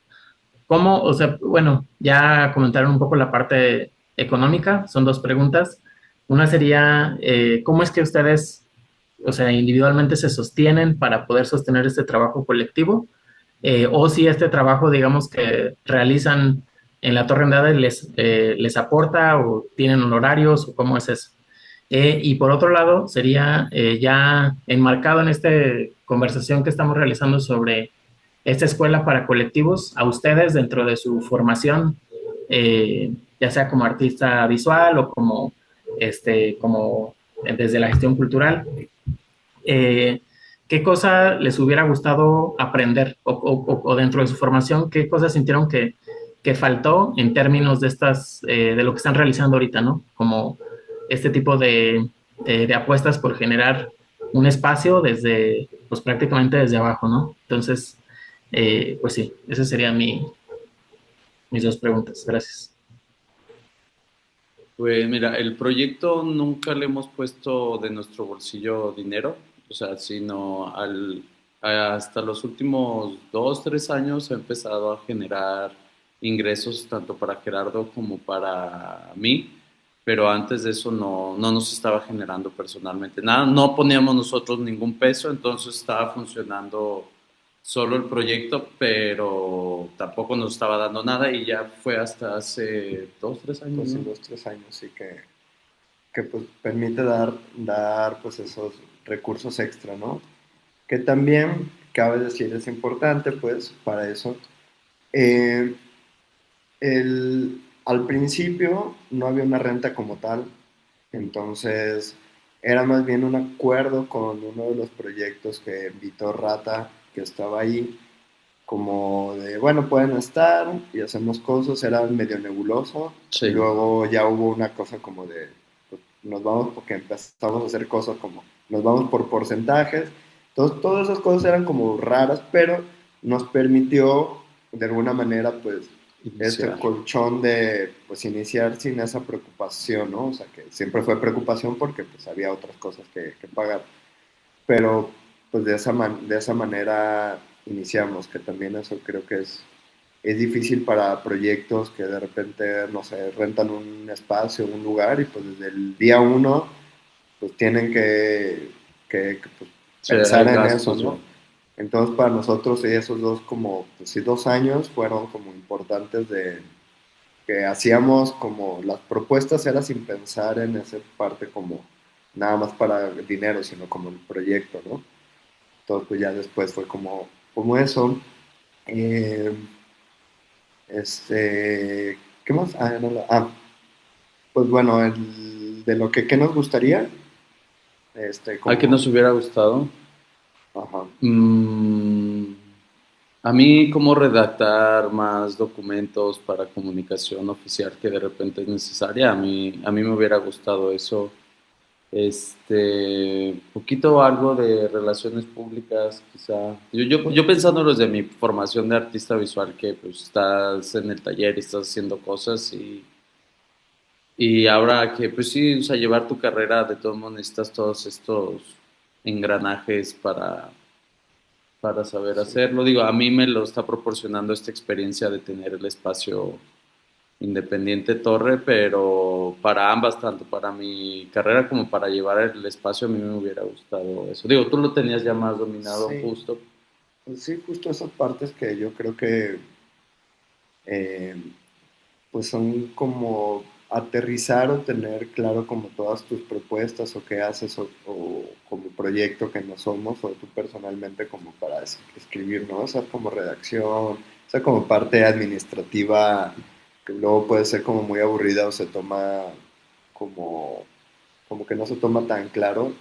¿cómo, o sea, bueno, ya comentaron un poco la parte económica, son dos preguntas. Una sería, ¿cómo es que ustedes, o sea, individualmente se sostienen para poder sostener este trabajo colectivo? O si este trabajo, digamos, que realizan en la Torre Andrade les aporta o tienen honorarios o cómo es eso. Y por otro lado, sería ya enmarcado en esta conversación que estamos realizando sobre esta escuela para colectivos, a ustedes dentro de su formación, ya sea como artista visual o como desde la gestión cultural, eh, ¿qué cosa les hubiera gustado aprender o dentro de su formación, qué cosas sintieron que faltó en términos de lo que están realizando ahorita, ¿no? Como este tipo de apuestas por generar un espacio pues prácticamente desde abajo, ¿no? Entonces, pues sí, esas serían mis dos preguntas. Gracias. Pues mira, el proyecto nunca le hemos puesto de nuestro bolsillo dinero, o sea, sino hasta los últimos 2, 3 años ha empezado a generar ingresos tanto para Gerardo como para mí, pero antes de eso no nos estaba generando personalmente nada, no poníamos nosotros ningún peso, entonces estaba funcionando solo el proyecto, pero tampoco nos estaba dando nada y ya fue hasta hace 2, 3 años, Pues sí, ¿no? 2, 3 años, sí que pues permite dar pues esos recursos extra, ¿no? Que también, cabe decir, es importante pues para eso. Eh, al principio no había una renta como tal, entonces era más bien un acuerdo con uno de los proyectos que invitó Rata, que estaba ahí, como de, bueno, pueden estar y hacemos cosas, era medio nebuloso, y Sí. luego ya hubo una cosa como de, pues, nos vamos porque empezamos a hacer cosas como, nos vamos por porcentajes, entonces todas esas cosas eran como raras, pero nos permitió de alguna manera pues este Iniciar. colchón de pues iniciar sin esa preocupación, ¿no? O sea que siempre fue preocupación porque pues había otras cosas que pagar, pero pues de esa manera iniciamos, que también eso creo que es difícil para proyectos que de repente, no sé, rentan un espacio, un lugar y pues desde el día uno pues tienen que, pues, Sí, pensar hay en eso, gastos, ¿no? güey. Entonces para nosotros sí, esos dos como, pues sí, 2 años fueron como importantes de que hacíamos como las propuestas era sin pensar en esa parte como nada más para dinero, sino como el proyecto, ¿no? Entonces, pues ya después fue como eso. Eh, este, ¿Qué más? Pues bueno, de lo que ¿qué nos gustaría, ¿A qué como, nos hubiera gustado? ajá, Mm, a mí, cómo redactar más documentos para comunicación oficial que de repente es necesaria, a mí me hubiera gustado eso. Poquito algo de relaciones públicas, quizá. Yo pensando desde mi formación de artista visual, que pues estás en el taller y estás haciendo cosas y ahora que pues sí, o sea, llevar tu carrera, de todos modos necesitas todos estos engranajes para saber sí, hacerlo. Digo, a mí me lo está proporcionando esta experiencia de tener el espacio Independiente Torre, pero para ambas, tanto para mi carrera como para llevar el espacio, a mí me hubiera gustado eso. Digo, tú lo tenías ya más dominado sí, justo. pues sí, justo esas partes que yo creo que eh, pues son como aterrizar o tener claro como todas tus propuestas o qué haces o como proyecto que no somos o tú personalmente como para escribir, ¿no? O sea, como redacción, o sea, como parte administrativa que luego puede ser como muy aburrida o se toma como, como que no se toma tan claro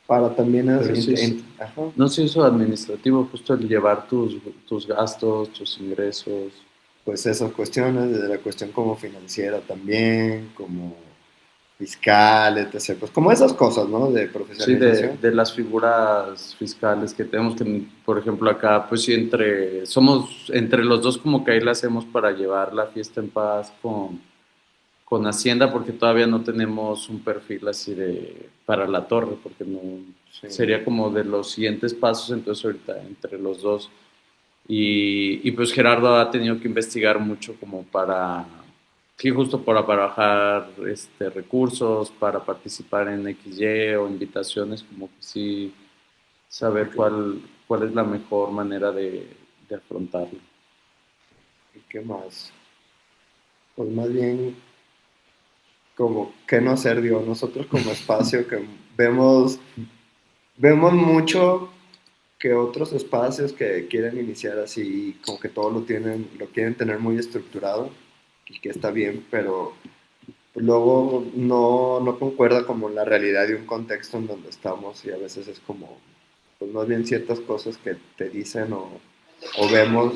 para también, Pero sí, ajá, no sé eso administrativo, justo el llevar tus gastos, tus ingresos. pues esas cuestiones, desde la cuestión como financiera también, como fiscal, etc. Pues como esas cosas, ¿no? De Sí, profesionalización. de las figuras fiscales que tenemos que, por ejemplo, acá, pues sí, somos entre los dos como que ahí la hacemos para llevar la fiesta en paz con Hacienda, porque todavía no tenemos un perfil así para la torre, porque no, Sí, sería como de los siguientes pasos, entonces ahorita entre los dos. Y pues Gerardo ha tenido que investigar mucho como sí, justo para bajar recursos, para participar en XY o invitaciones, como que sí saber ok. cuál es la mejor manera de afrontarlo. ¿Y qué más? Pues más bien como qué no hacer, digo, nosotros como espacio que vemos, vemos mucho que otros espacios que quieren iniciar así, como que todo lo quieren tener muy estructurado y que está bien, pero pues luego no concuerda como la realidad de un contexto en donde estamos y a veces es como, pues más bien ciertas cosas que te dicen o vemos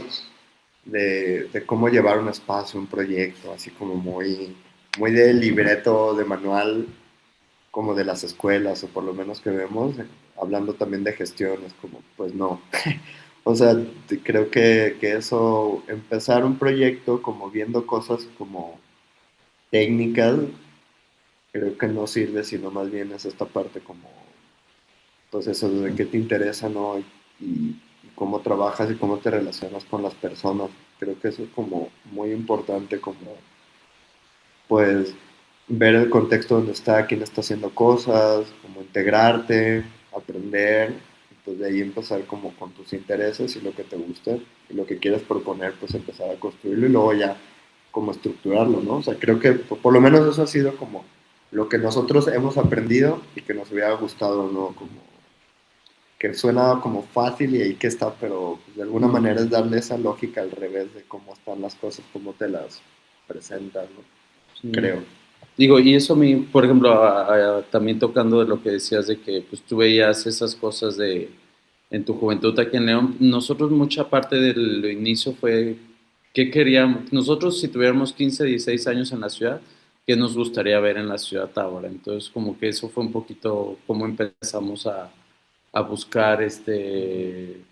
de cómo llevar un espacio, un proyecto, así como muy de libreto, de manual, como de las escuelas o por lo menos que vemos, hablando también de gestiones, como pues no. O sea, creo que eso, empezar un proyecto como viendo cosas como técnicas, creo que no sirve, sino más bien es esta parte como, pues eso, de qué te interesa, ¿no? Y cómo trabajas y cómo te relacionas con las personas. Creo que eso es como muy importante, como, pues, ver el contexto donde está, quién está haciendo cosas, como integrarte, aprender, y pues de ahí empezar como con tus intereses y lo que te gusta y lo que quieres proponer, pues empezar a construirlo y luego ya como estructurarlo, ¿no? O sea, creo que por lo menos eso ha sido como lo que nosotros hemos aprendido y que nos hubiera gustado, ¿no? Como que suena como fácil y ahí que está, pero pues, de alguna manera es darle esa lógica al revés de cómo están las cosas, cómo te las presentan, ¿no? Sí. Creo. Digo, y eso a mí, por ejemplo, también tocando de lo que decías de que pues tú veías esas cosas en tu juventud aquí en León, nosotros mucha parte del inicio fue qué queríamos, nosotros si tuviéramos 15 16 años en la ciudad, qué nos gustaría ver en la ciudad ahora. Entonces, como que eso fue un poquito cómo empezamos a buscar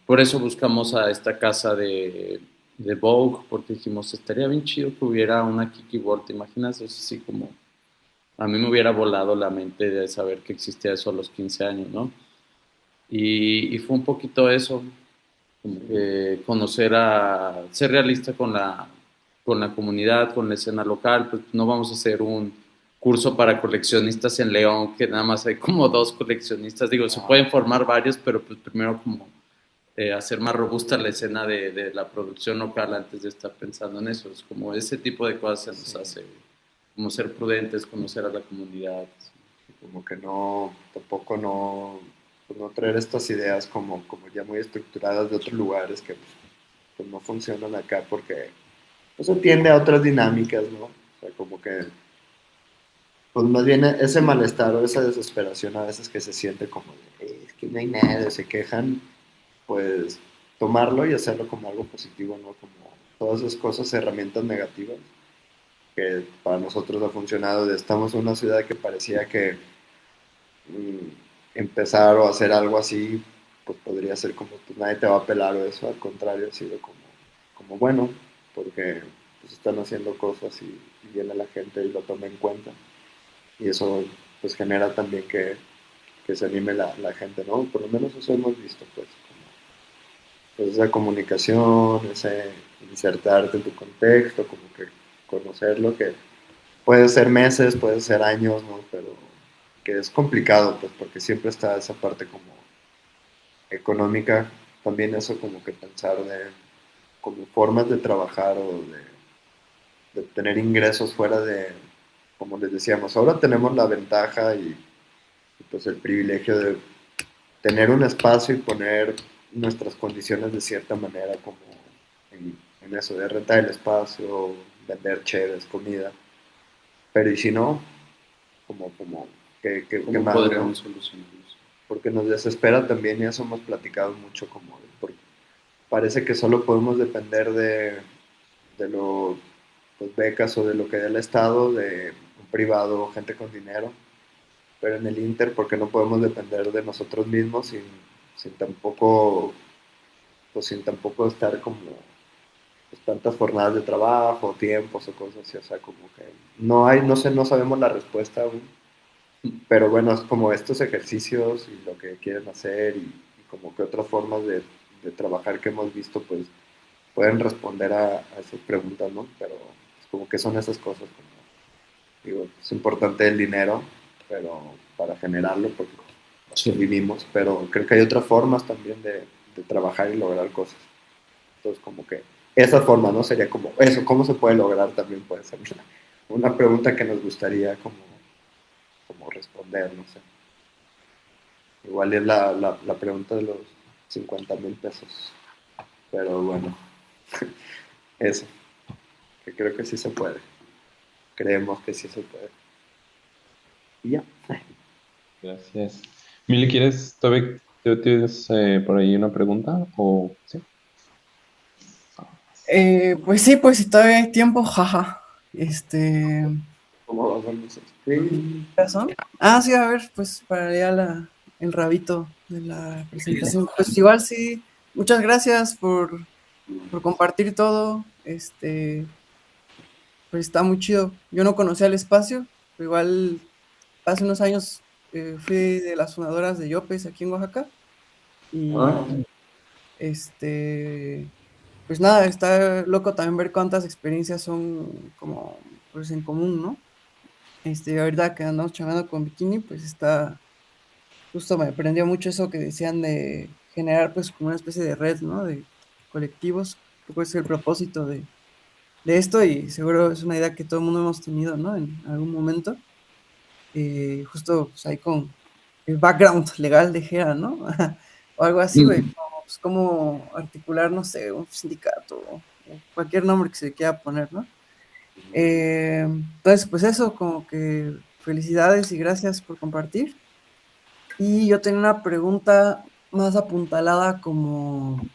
por eso buscamos a esta casa de Vogue, porque dijimos, estaría bien chido que hubiera una Kiki Bolt, ¿te imaginas? Es así como a mí me hubiera volado la mente de saber que existía eso a los 15 años, ¿no? Y fue un poquito eso, como que ser realista con la comunidad, con la escena local, pues no vamos a hacer un curso para coleccionistas en León, que nada más hay como dos coleccionistas, digo, se Ajá. pueden formar varios, pero pues primero como hacer más robusta la escena de la producción local antes de estar pensando en eso, es como ese tipo de cosas se nos Sí. hace, como ser prudentes, conocer a la comunidad. Como que no, tampoco no, pues no traer estas ideas como ya muy estructuradas de otros lugares que pues no funcionan acá porque eso tiende a otras dinámicas, ¿no? O sea, como que, pues más bien ese malestar o esa desesperación a veces que se siente como de, es que no hay nada, se quejan, pues tomarlo y hacerlo como algo positivo, ¿no? Como todas esas cosas, herramientas negativas que para nosotros ha funcionado. Estamos en una ciudad que parecía que empezar o hacer algo así, pues podría ser como, pues nadie te va a pelar o eso, al contrario, ha sido como bueno, porque pues están haciendo cosas y viene la gente y lo toma en cuenta. Y eso pues genera también que se anime la gente, ¿no? Por lo menos eso hemos visto, pues, como pues, esa comunicación, ese insertarte en tu contexto, como que conocerlo, que puede ser meses, puede ser años, ¿no? Pero que es complicado, pues, porque siempre está esa parte como económica, también eso como que pensar de como formas de trabajar o de tener ingresos fuera de, como les decíamos, ahora tenemos la ventaja y pues el privilegio de tener un espacio y poner nuestras condiciones de cierta manera como en eso, de rentar el espacio, vender chéves, comida, pero y si no, como ¿qué ¿Cómo más, no? podríamos solucionar eso? Porque nos desespera también y eso hemos platicado mucho como porque parece que solo podemos depender de lo pues, becas o de lo que dé el Estado, de un privado, gente con dinero, pero en el Inter porque no podemos depender de nosotros mismos sin tampoco pues sin tampoco estar como pues, tantas jornadas de trabajo, tiempos o cosas así, o sea, como que no hay, no sé, no sabemos la respuesta aún, pero bueno, es como estos ejercicios y lo que quieren hacer y como que otras formas de trabajar que hemos visto, pues pueden responder a esas preguntas, ¿no? Pero es como que son esas cosas, como, digo, es importante el dinero, pero para generarlo, porque Sí. vivimos, pero creo que hay otras formas también de trabajar y lograr cosas. Entonces, como que esa forma, ¿no? Sería como eso, ¿cómo se puede lograr? También puede ser una pregunta que nos gustaría como responder, no sé. Igual es la pregunta de los 50,000 pesos. Pero bueno, eso, que creo que sí se puede. Creemos que sí se puede. Y ya. Gracias. Mili, ¿quieres, tienes por ahí una pregunta? ¿O sí? Pues sí, pues si todavía hay tiempo, jaja. Este, ¿Cómo vamos? Sí. ¿razón? Ah, sí, a ver, pues para ya el rabito de la presentación. Pues igual sí, muchas gracias por compartir todo. Pues está muy chido. Yo no conocía el espacio, pero igual hace unos años fui de las fundadoras de Yopes aquí en Oaxaca. Ah, Y pues nada, está loco también ver cuántas experiencias son como pues en común, ¿no? Ahorita que andamos chamando con Bikini, pues justo me aprendió mucho eso que decían de generar pues como una especie de red, ¿no? De colectivos, que puede ser el propósito de esto y seguro es una idea que todo el mundo hemos tenido, ¿no? En algún momento, justo pues, ahí con el background legal de Gera, ¿no? O algo así, güey, como, pues cómo articular, no sé, un sindicato o cualquier nombre que se le quiera poner, ¿no? Entonces, pues eso, como que felicidades y gracias por compartir. Y yo tenía una pregunta más apuntalada como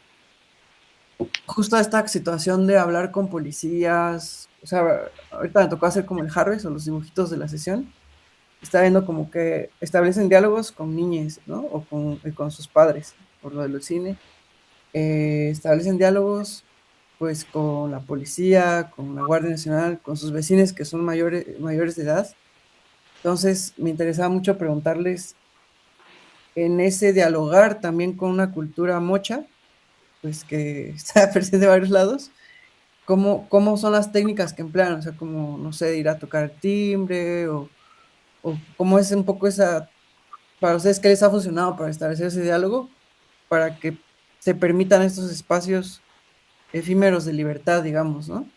justo a esta situación de hablar con policías. O sea, ahorita me tocó hacer como el Harvest o los dibujitos de la sesión. Está viendo como que establecen diálogos con niñes, ¿no? O con sus padres, por lo del cine. Establecen diálogos pues con la policía, con la Guardia Nacional, con sus vecinos que son mayores de edad. Entonces, me interesaba mucho preguntarles en ese dialogar también con una cultura mocha, pues que está presente en varios lados, cómo son las técnicas que emplean, o sea, como, no sé, ir a tocar timbre o cómo es un poco esa, para ustedes, qué les ha funcionado para establecer ese diálogo, para que se permitan estos espacios efímeros de libertad, digamos, ¿no?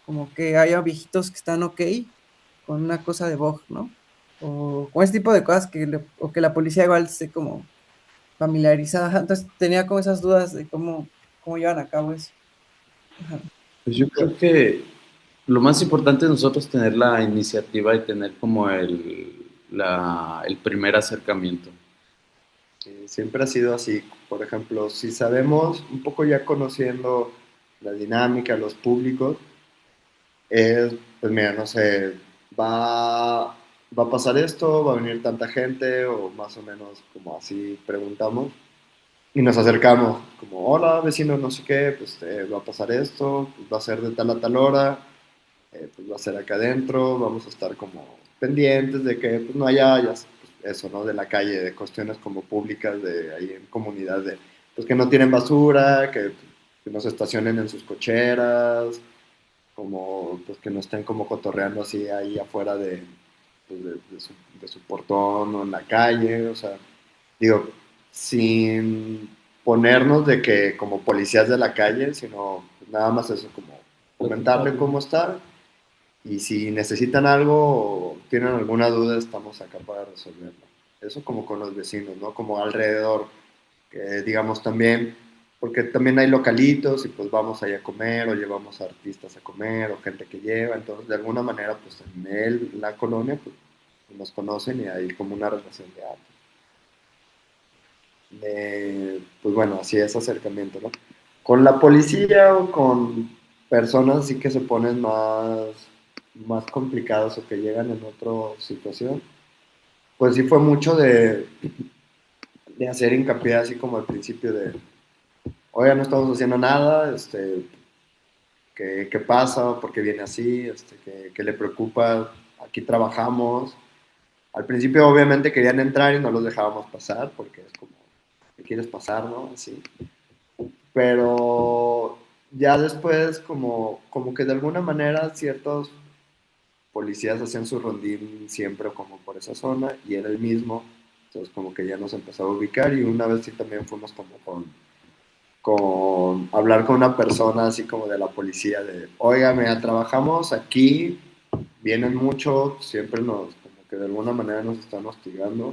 Como que haya viejitos que están ok con una cosa de Vogue, ¿no? O con ese tipo de cosas o que la policía igual esté como familiarizada. Entonces tenía como esas dudas de cómo llevan a cabo eso. Ajá. Pues yo creo que lo más importante es nosotros tener la iniciativa y tener como el primer acercamiento. Siempre ha sido así. Por ejemplo, si sabemos, un poco ya conociendo la dinámica, los públicos, es, pues mira, no sé, va a pasar esto, va a venir tanta gente, o más o menos como así preguntamos, y nos acercamos, como, hola vecino, no sé qué, pues va a pasar esto, pues, va a ser de tal a tal hora, pues va a ser acá adentro, vamos a estar como pendientes de que pues, no haya pues, eso, ¿no? De la calle, de cuestiones como públicas, de ahí en comunidad, de pues que no tienen basura, que no se estacionen en sus cocheras, como pues que no estén como cotorreando así ahí afuera pues, de su portón o en la calle, o sea, digo, sin ponernos de que como policías de la calle, sino pues, nada más eso, como comentarle cómo está y si necesitan algo o tienen alguna duda, estamos acá para resolverlo. Eso como con los vecinos, ¿no? Como alrededor, que digamos también, porque también hay localitos y pues vamos ahí a comer o llevamos a artistas a comer o gente que lleva, entonces de alguna manera pues en la colonia, pues nos conocen y hay como una relación pues bueno, así es acercamiento, ¿no? Con la policía o con personas así que se ponen más complicadas o que llegan en otra situación, pues sí fue mucho de hacer hincapié así como al principio de, oiga, no estamos haciendo nada, ¿qué pasa? ¿Por qué viene así? ¿Qué le preocupa? Aquí trabajamos. Al principio obviamente querían entrar y no los dejábamos pasar porque es como, ¿qué quieres pasar, no? Así. Pero ya después como que de alguna manera ciertos policías hacían su rondín siempre como por esa zona y era el mismo, entonces como que ya nos empezaba a ubicar y una vez sí también fuimos como con hablar con una persona así como de la policía de, oiga, mira, trabajamos aquí, vienen mucho, siempre como que de alguna manera nos están hostigando,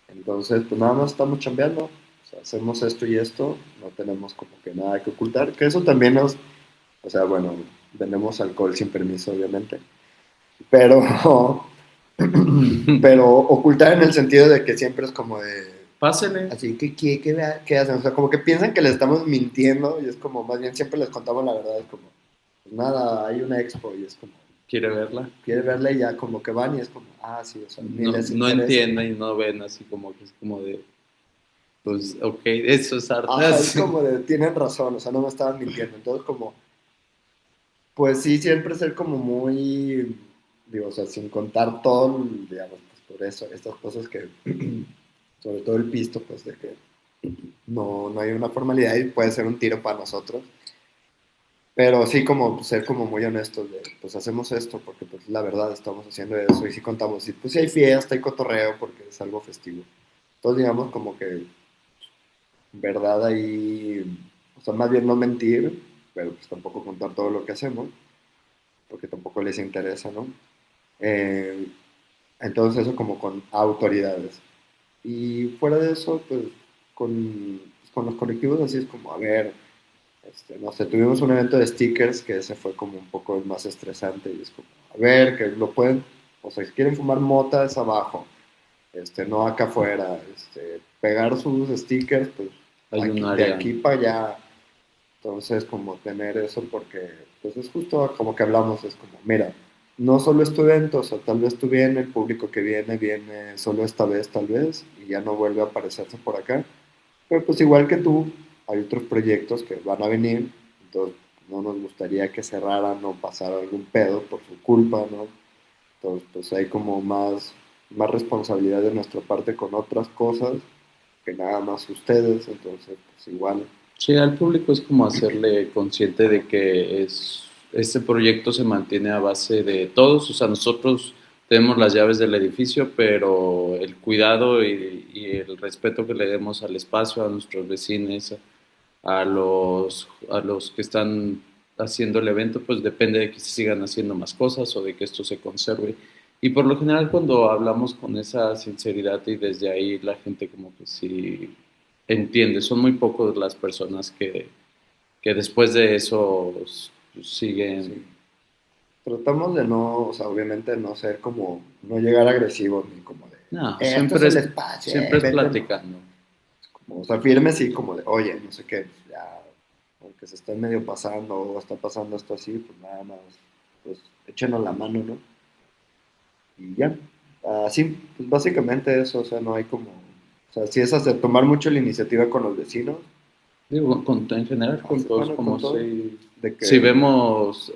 entonces pues nada más estamos chambeando, o sea, hacemos esto y esto, no tenemos como que nada que ocultar, que eso también o sea, bueno, vendemos alcohol sin permiso obviamente, pero, pero ocultar en el sentido de que siempre es como de, Pásele. así que, ¿qué hacen? O sea, como que piensan que les estamos mintiendo y es como, más bien siempre les contamos la verdad, es como, pues nada, hay una expo y es como, ¿Quiere verla? quiere verla y ya como que van y es como, ah, sí, o sea, ni No, les no interesa. entienden y no ven así como que es como de, pues, ok, eso es arte. Ajá, es como de, tienen razón, o sea, no me estaban mintiendo. Entonces, como, pues sí, siempre ser como muy, digo, o sea, sin contar todo, digamos, pues por eso, estas cosas que, sobre todo el pisto, pues de que no hay una formalidad y puede ser un tiro para nosotros. Pero sí, como ser como muy honestos de, pues hacemos esto porque pues la verdad estamos haciendo eso y sí contamos, y pues sí hay fiesta, hay cotorreo porque es algo festivo. Entonces digamos como que verdad ahí, o sea, más bien no mentir, pero pues tampoco contar todo lo que hacemos, porque tampoco les interesa, ¿no? Eh, entonces eso como con autoridades. Y fuera de eso, pues con los colectivos así es como, a ver, no sé, tuvimos un evento de stickers que ese fue como un poco el más estresante y es como, a ver, que lo pueden, o sea, si quieren fumar mota es abajo, no acá afuera, pegar sus stickers, pues Hay un de área. aquí para allá, entonces como tener eso porque, pues es justo como que hablamos, es como, mira, no solo es tu evento, o sea, tal vez tú vienes, el público que viene solo esta vez tal vez y ya no vuelve a aparecerse por acá, pero pues igual que tú, hay otros proyectos que van a venir, entonces no nos gustaría que cerraran o pasara algún pedo por su culpa, ¿no? Entonces pues hay como más responsabilidad de nuestra parte con otras cosas que nada más ustedes, entonces pues igual. Sí, al público es como hacerle consciente de que este proyecto se mantiene a base de todos, o sea, nosotros tenemos las llaves del edificio, pero el cuidado y el respeto que le demos al espacio, a nuestros vecinos, a los que están haciendo el evento, pues depende de que se sigan haciendo más cosas o de que esto se conserve. Y por lo general cuando hablamos con esa sinceridad y desde ahí la gente como que sí entiende, son muy pocos las personas que después de eso pues, siguen. Sí. Tratamos de no, o sea, obviamente no ser como, no llegar agresivos ni como de, No, esto es el espacio, siempre es vete, no. platicando. Como, o sea, firmes y como de, oye, no sé qué, pues ya, aunque se estén medio pasando o está pasando esto así, pues nada más, pues échenos la mano, ¿no? Y ya, así, pues básicamente eso, o sea, no hay como, o sea, si es hacer, tomar mucho la iniciativa con los vecinos, Digo, en general con todos, bueno, como con todo, de si que, vemos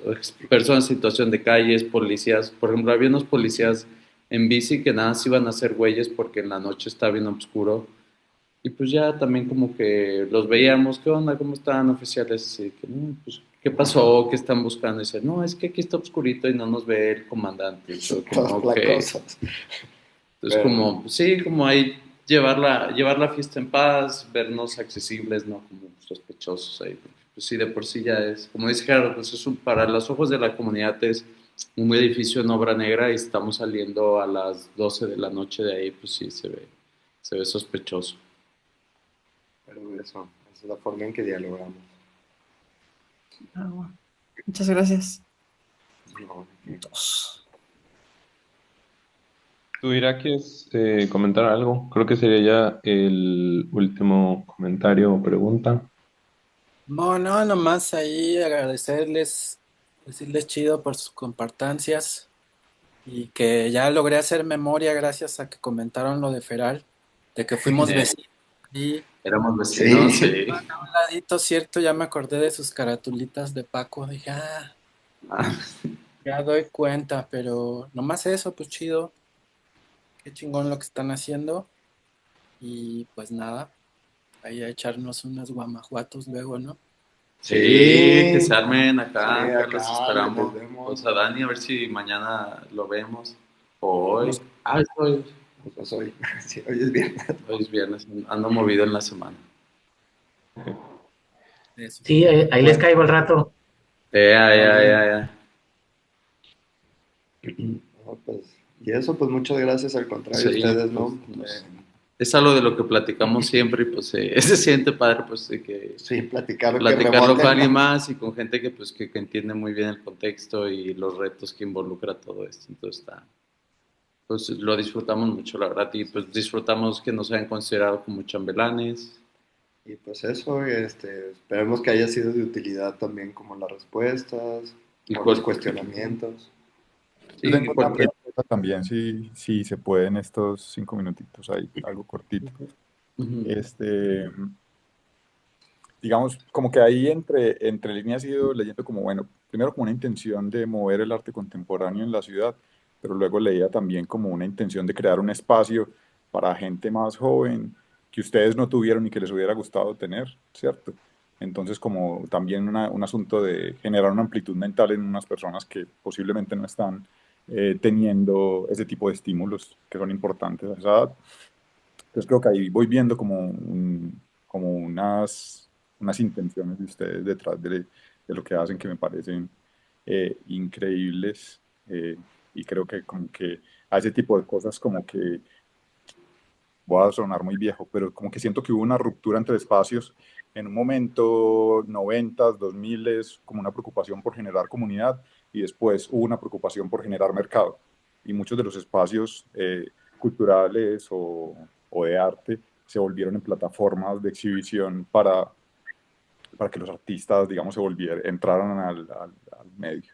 personas en situación de calles, policías, por ejemplo, había unos policías en bici que nada se iban a hacer güeyes porque en la noche está bien oscuro. Y pues ya también como que los veíamos, ¿qué onda? ¿Cómo están oficiales? Así que, no, pues, ¿qué pasó? ¿Qué están buscando? Y dice, no, es que aquí está oscurito y no nos ve el comandante. Y yo son todos como, ok. placosos, Entonces pero, como, pues, sí, como ahí llevar la fiesta en paz, vernos accesibles, no como sospechosos ahí. Porque, pues sí, de por sí ya es, como dice Gerardo, pues para los ojos de la comunidad es un edificio en obra negra y estamos saliendo a las 12 de la noche de ahí, pues sí, se ve sospechoso. eso, esa es la forma en que dialogamos. Ah, bueno. Muchas gracias. No, ¿Tú, Ira, quieres comentar algo? Creo que sería ya el último comentario o pregunta. No, no, nomás ahí agradecerles, decirles chido por sus compartancias y que ya logré hacer memoria gracias a que comentaron lo de Feral, de que fuimos vecinos y Éramos vecinos, sí, sí. a un ladito, cierto, ya me acordé de sus caratulitas de Paco, dije, ya doy cuenta, pero nomás eso, pues chido, qué chingón lo que están haciendo y pues nada, ahí a echarnos unos guamajuatos luego, ¿no? Sí, que se sí, armen sí, acá, acá los acá les esperamos. vemos. Pues a Dani, a ver si mañana lo vemos. O hoy. Unos- Ah, Pues hoy, sí, hoy es viernes. hoy es viernes, ando movido en la semana. Eso. Sí, ahí les Bueno, caigo al rato. Ya, va ya, bien. ya, ya. No, pues, y eso, pues muchas gracias al contrario a Sí, ustedes, pues ¿no? es algo de lo que platicamos siempre y pues se siente padre pues de que Sí, platicar que platicarlo con reboten alguien más. más y con gente que pues que entiende muy bien el contexto y los retos que involucra todo esto. Entonces está, pues lo disfrutamos mucho, la verdad, y pues disfrutamos que nos hayan considerado como chambelanes. Y pues eso, esperemos que haya sido de utilidad también como las respuestas Y o los cual- cuestionamientos. sí, Yo tengo una cualquier. pregunta también, si se puede en estos 5 minutitos ahí, algo cortito. Ujú. Este, digamos, como que ahí entre líneas he ido leyendo como, bueno, primero como una intención de mover el arte contemporáneo en la ciudad, pero luego leía también como una intención de crear un espacio para gente más joven que ustedes no tuvieron y que les hubiera gustado tener, ¿cierto? Entonces, como también un asunto de generar una amplitud mental en unas personas que posiblemente no están teniendo ese tipo de estímulos que son importantes a esa edad. Entonces creo que ahí voy viendo como unas intenciones de ustedes detrás de lo que hacen que me parecen increíbles, y creo que como que a ese tipo de cosas como que voy a sonar muy viejo, pero como que siento que hubo una ruptura entre espacios en un momento, 90s, 2000s, como una preocupación por generar comunidad, y después hubo una preocupación por generar mercado. Y muchos de los espacios culturales o de arte se volvieron en plataformas de exhibición para que los artistas, digamos, entraran al medio.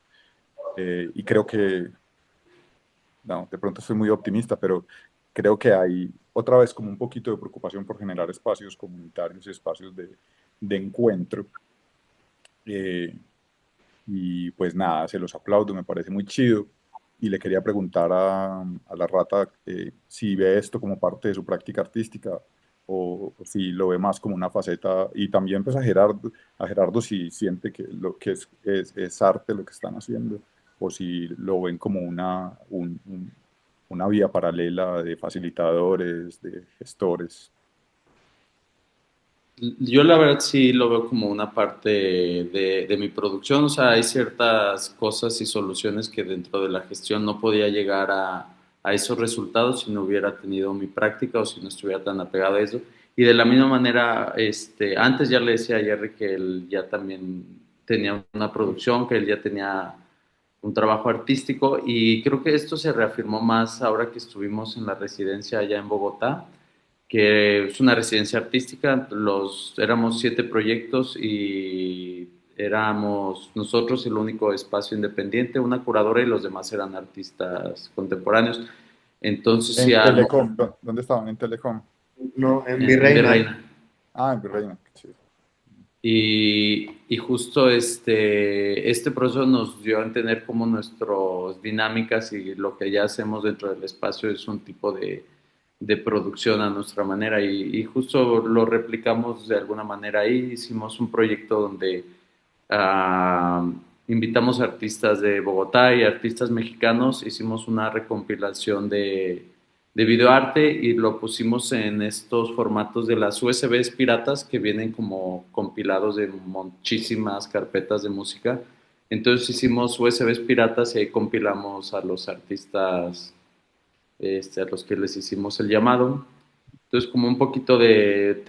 Y creo que no, de pronto estoy muy optimista, pero creo que hay otra vez como un poquito de preocupación por generar espacios comunitarios y espacios de encuentro. Eh, y pues nada, se los aplaudo, me parece muy chido. Y le quería preguntar a la rata si ve esto como parte de su práctica artística o si lo ve más como una faceta. Y también pues a Gerardo si siente que lo que es arte lo que están haciendo o si lo ven como una vía paralela de facilitadores, de gestores. Yo la verdad sí lo veo como una parte de mi producción, o sea, hay ciertas cosas y soluciones que dentro de la gestión no podía llegar a esos resultados si no hubiera tenido mi práctica o si no estuviera tan apegado a eso. Y de la misma manera, antes ya le decía a Jerry que él ya también tenía una producción, que él ya tenía un trabajo artístico, y creo que esto se reafirmó más ahora que estuvimos en la residencia allá en Bogotá, que es una residencia artística. Éramos 7 proyectos y éramos nosotros el único espacio independiente, una curadora, y los demás eran artistas contemporáneos. Entonces, sí, En Telecom, ¿dónde estaban? En Telecom. No, en en Virreina. Virreina. Ah, en Virreina, qué chido. Y justo este proceso nos dio a entender cómo nuestras dinámicas y lo que ya hacemos dentro del espacio es un tipo de producción a nuestra manera, y justo lo replicamos de alguna manera ahí. Hicimos un proyecto donde invitamos artistas de Bogotá y artistas mexicanos, hicimos una recompilación de videoarte y lo pusimos en estos formatos de las USBs piratas que vienen como compilados de muchísimas carpetas de música. Entonces hicimos USBs piratas y ahí compilamos a los artistas a los que les hicimos el llamado. Entonces, como un poquito de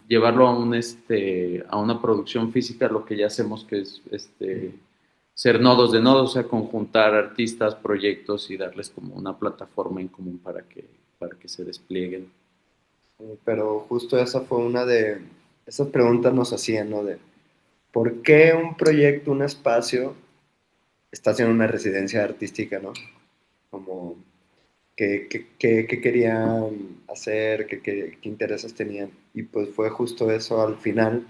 llevarlo a una producción física, lo que ya hacemos, que es ser nodos de nodos, o sea, conjuntar artistas, proyectos y darles como una plataforma en común para que se desplieguen. Pero justo esa fue una de esas preguntas nos hacían, ¿no? De ¿por qué un proyecto, un espacio está haciendo una residencia artística, ¿no? Como qué querían hacer, qué intereses tenían. Y pues fue justo eso al final,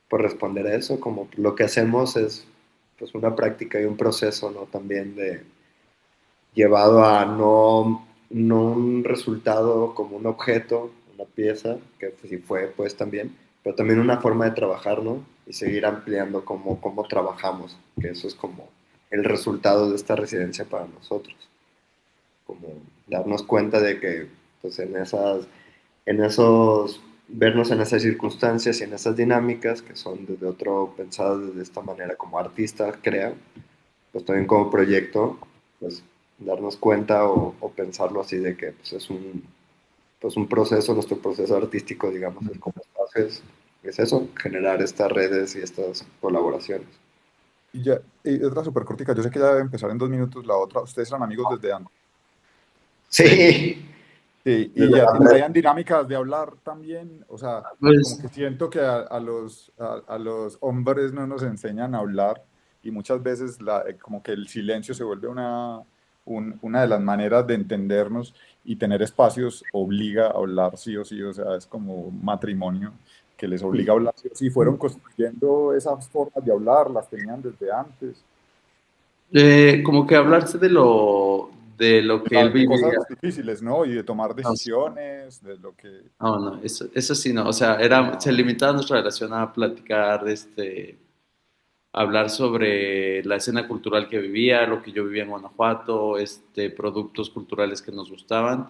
por responder a eso, como lo que hacemos es pues una práctica y un proceso, ¿no? También de llevado a no un resultado como un objeto, una pieza, que sí fue pues también, pero también una forma de trabajar, ¿no? Y seguir ampliando cómo trabajamos, que eso es como el resultado de esta residencia para nosotros, como darnos cuenta de que pues vernos en esas circunstancias y en esas dinámicas que son desde otro, pensadas de esta manera como artista crea, pues también como proyecto, pues darnos cuenta o pensarlo así de que pues, pues un proceso, nuestro proceso artístico, digamos, es como espacio, es eso, generar estas redes y estas colaboraciones. Y ya, y otra súper cortica, yo sé que ya debe empezar en 2 minutos la otra. Ustedes eran amigos desde antes. Sí. Sí, y Desde ya la red. traían dinámicas de hablar también, o sea, como que siento que a los hombres no nos enseñan a hablar y muchas veces como que el silencio se vuelve una de las maneras de entendernos y tener espacios obliga a hablar sí o sí, o sea, es como un matrimonio que les obliga a hablar sí o sí. Fueron construyendo esas formas de hablar, las tenían desde antes, Como que hablarse de lo que él de vivía. cosas difíciles, ¿no? Y de tomar decisiones, de lo que... No, no, eso sí no, o sea, se limitaba nuestra relación a platicar, hablar sobre la escena cultural que vivía, lo que yo vivía en Guanajuato, productos culturales que nos gustaban,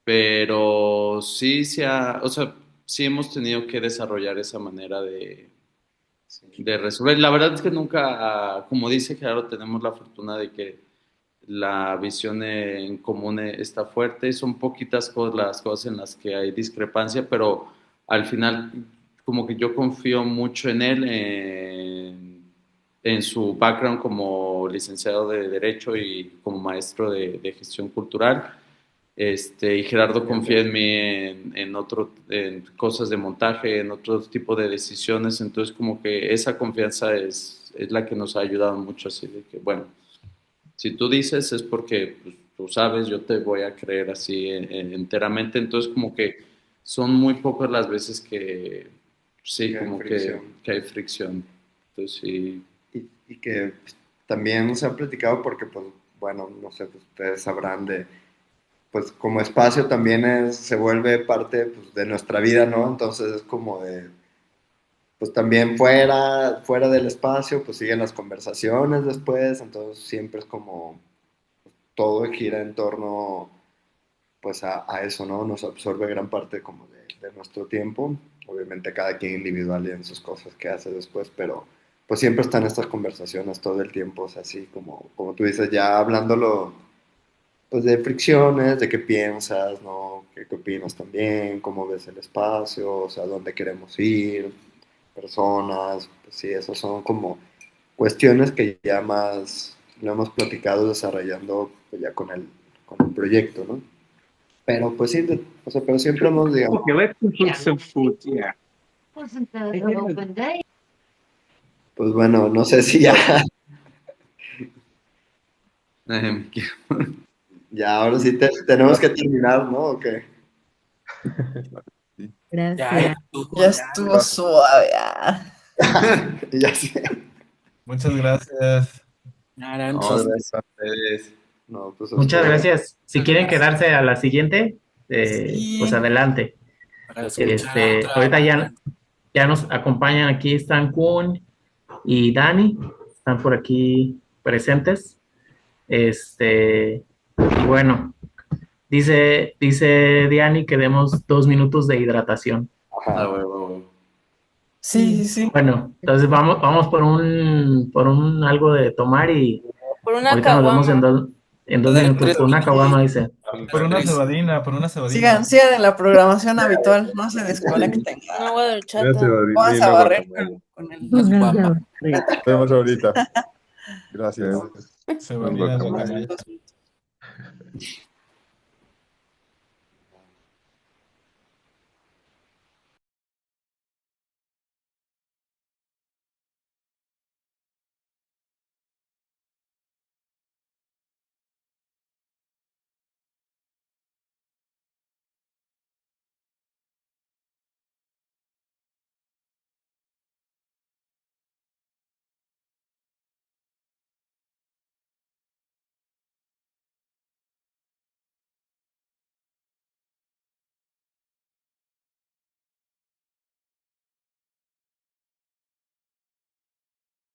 pero sí o sea, sí hemos tenido que desarrollar esa manera de resolver. La verdad es que nunca, como dice Gerardo, tenemos la fortuna de que la visión en común está fuerte. Son poquitas las cosas en las que hay discrepancia, pero al final como que yo confío mucho en él, en su background como licenciado de Derecho y como maestro de gestión cultural. Y Gerardo confía en mí en cosas de montaje, en otro tipo de decisiones. Entonces como que esa confianza es la que nos ha ayudado mucho, así de que bueno, si tú dices es porque pues, tú sabes, yo te voy a creer así enteramente. Entonces como que son muy pocas las veces que sí, como que hay fricción. Entonces sí. Y que pues, también se ha platicado porque, pues, bueno, no sé, pues, ustedes sabrán pues como espacio también se vuelve parte pues, de nuestra vida, ¿no? Entonces es como pues también fuera del espacio, pues siguen las conversaciones después, entonces siempre es como todo gira en torno pues a eso, ¿no? Nos absorbe gran parte como de nuestro tiempo, obviamente cada quien individual y en sus cosas que hace después, pero pues siempre están estas conversaciones todo el tiempo, o sea, así como tú dices, ya hablándolo pues de fricciones, de qué piensas, ¿no? ¿Qué opinas también? ¿Cómo ves el espacio? O sea, ¿dónde queremos ir? Personas, pues sí, esas son como cuestiones que ya más lo hemos platicado desarrollando pues, ya con el proyecto, ¿no? Pero pues sí, o sea, pero siempre hemos, digamos, Okay, let's include some food. Yeah. pues bueno, no sé si ya, ya ahora sí tenemos que terminar, ¿no? ¿O qué? Sí. Gracias. Ya estuvo suave. Ya sé. Muchas gracias. Naranjos. Gracias a ustedes. No, pues a Muchas ustedes. gracias. Si quieren quedarse a la siguiente, Sí. pues adelante. Para escuchar otra Ahorita banda. ya nos acompañan aquí, están Kun y Dani, están por aquí presentes. Y bueno, dice Diani que demos 2 minutos de hidratación. Ah, huevo. Sí. Bueno, entonces vamos por un algo de tomar y Por una ahorita nos vemos caguama. en 2 minutos. Por una caguama, dice. Por una cebadina. Sigan en la programación habitual, no se desconecten. Un agua de Una horchata. cebadina y Vamos una a barrer guacamole. con el... Nos vemos guapa. ya. Nos vemos ahorita. Gracias. Cebadina, Guacamole. guacamole.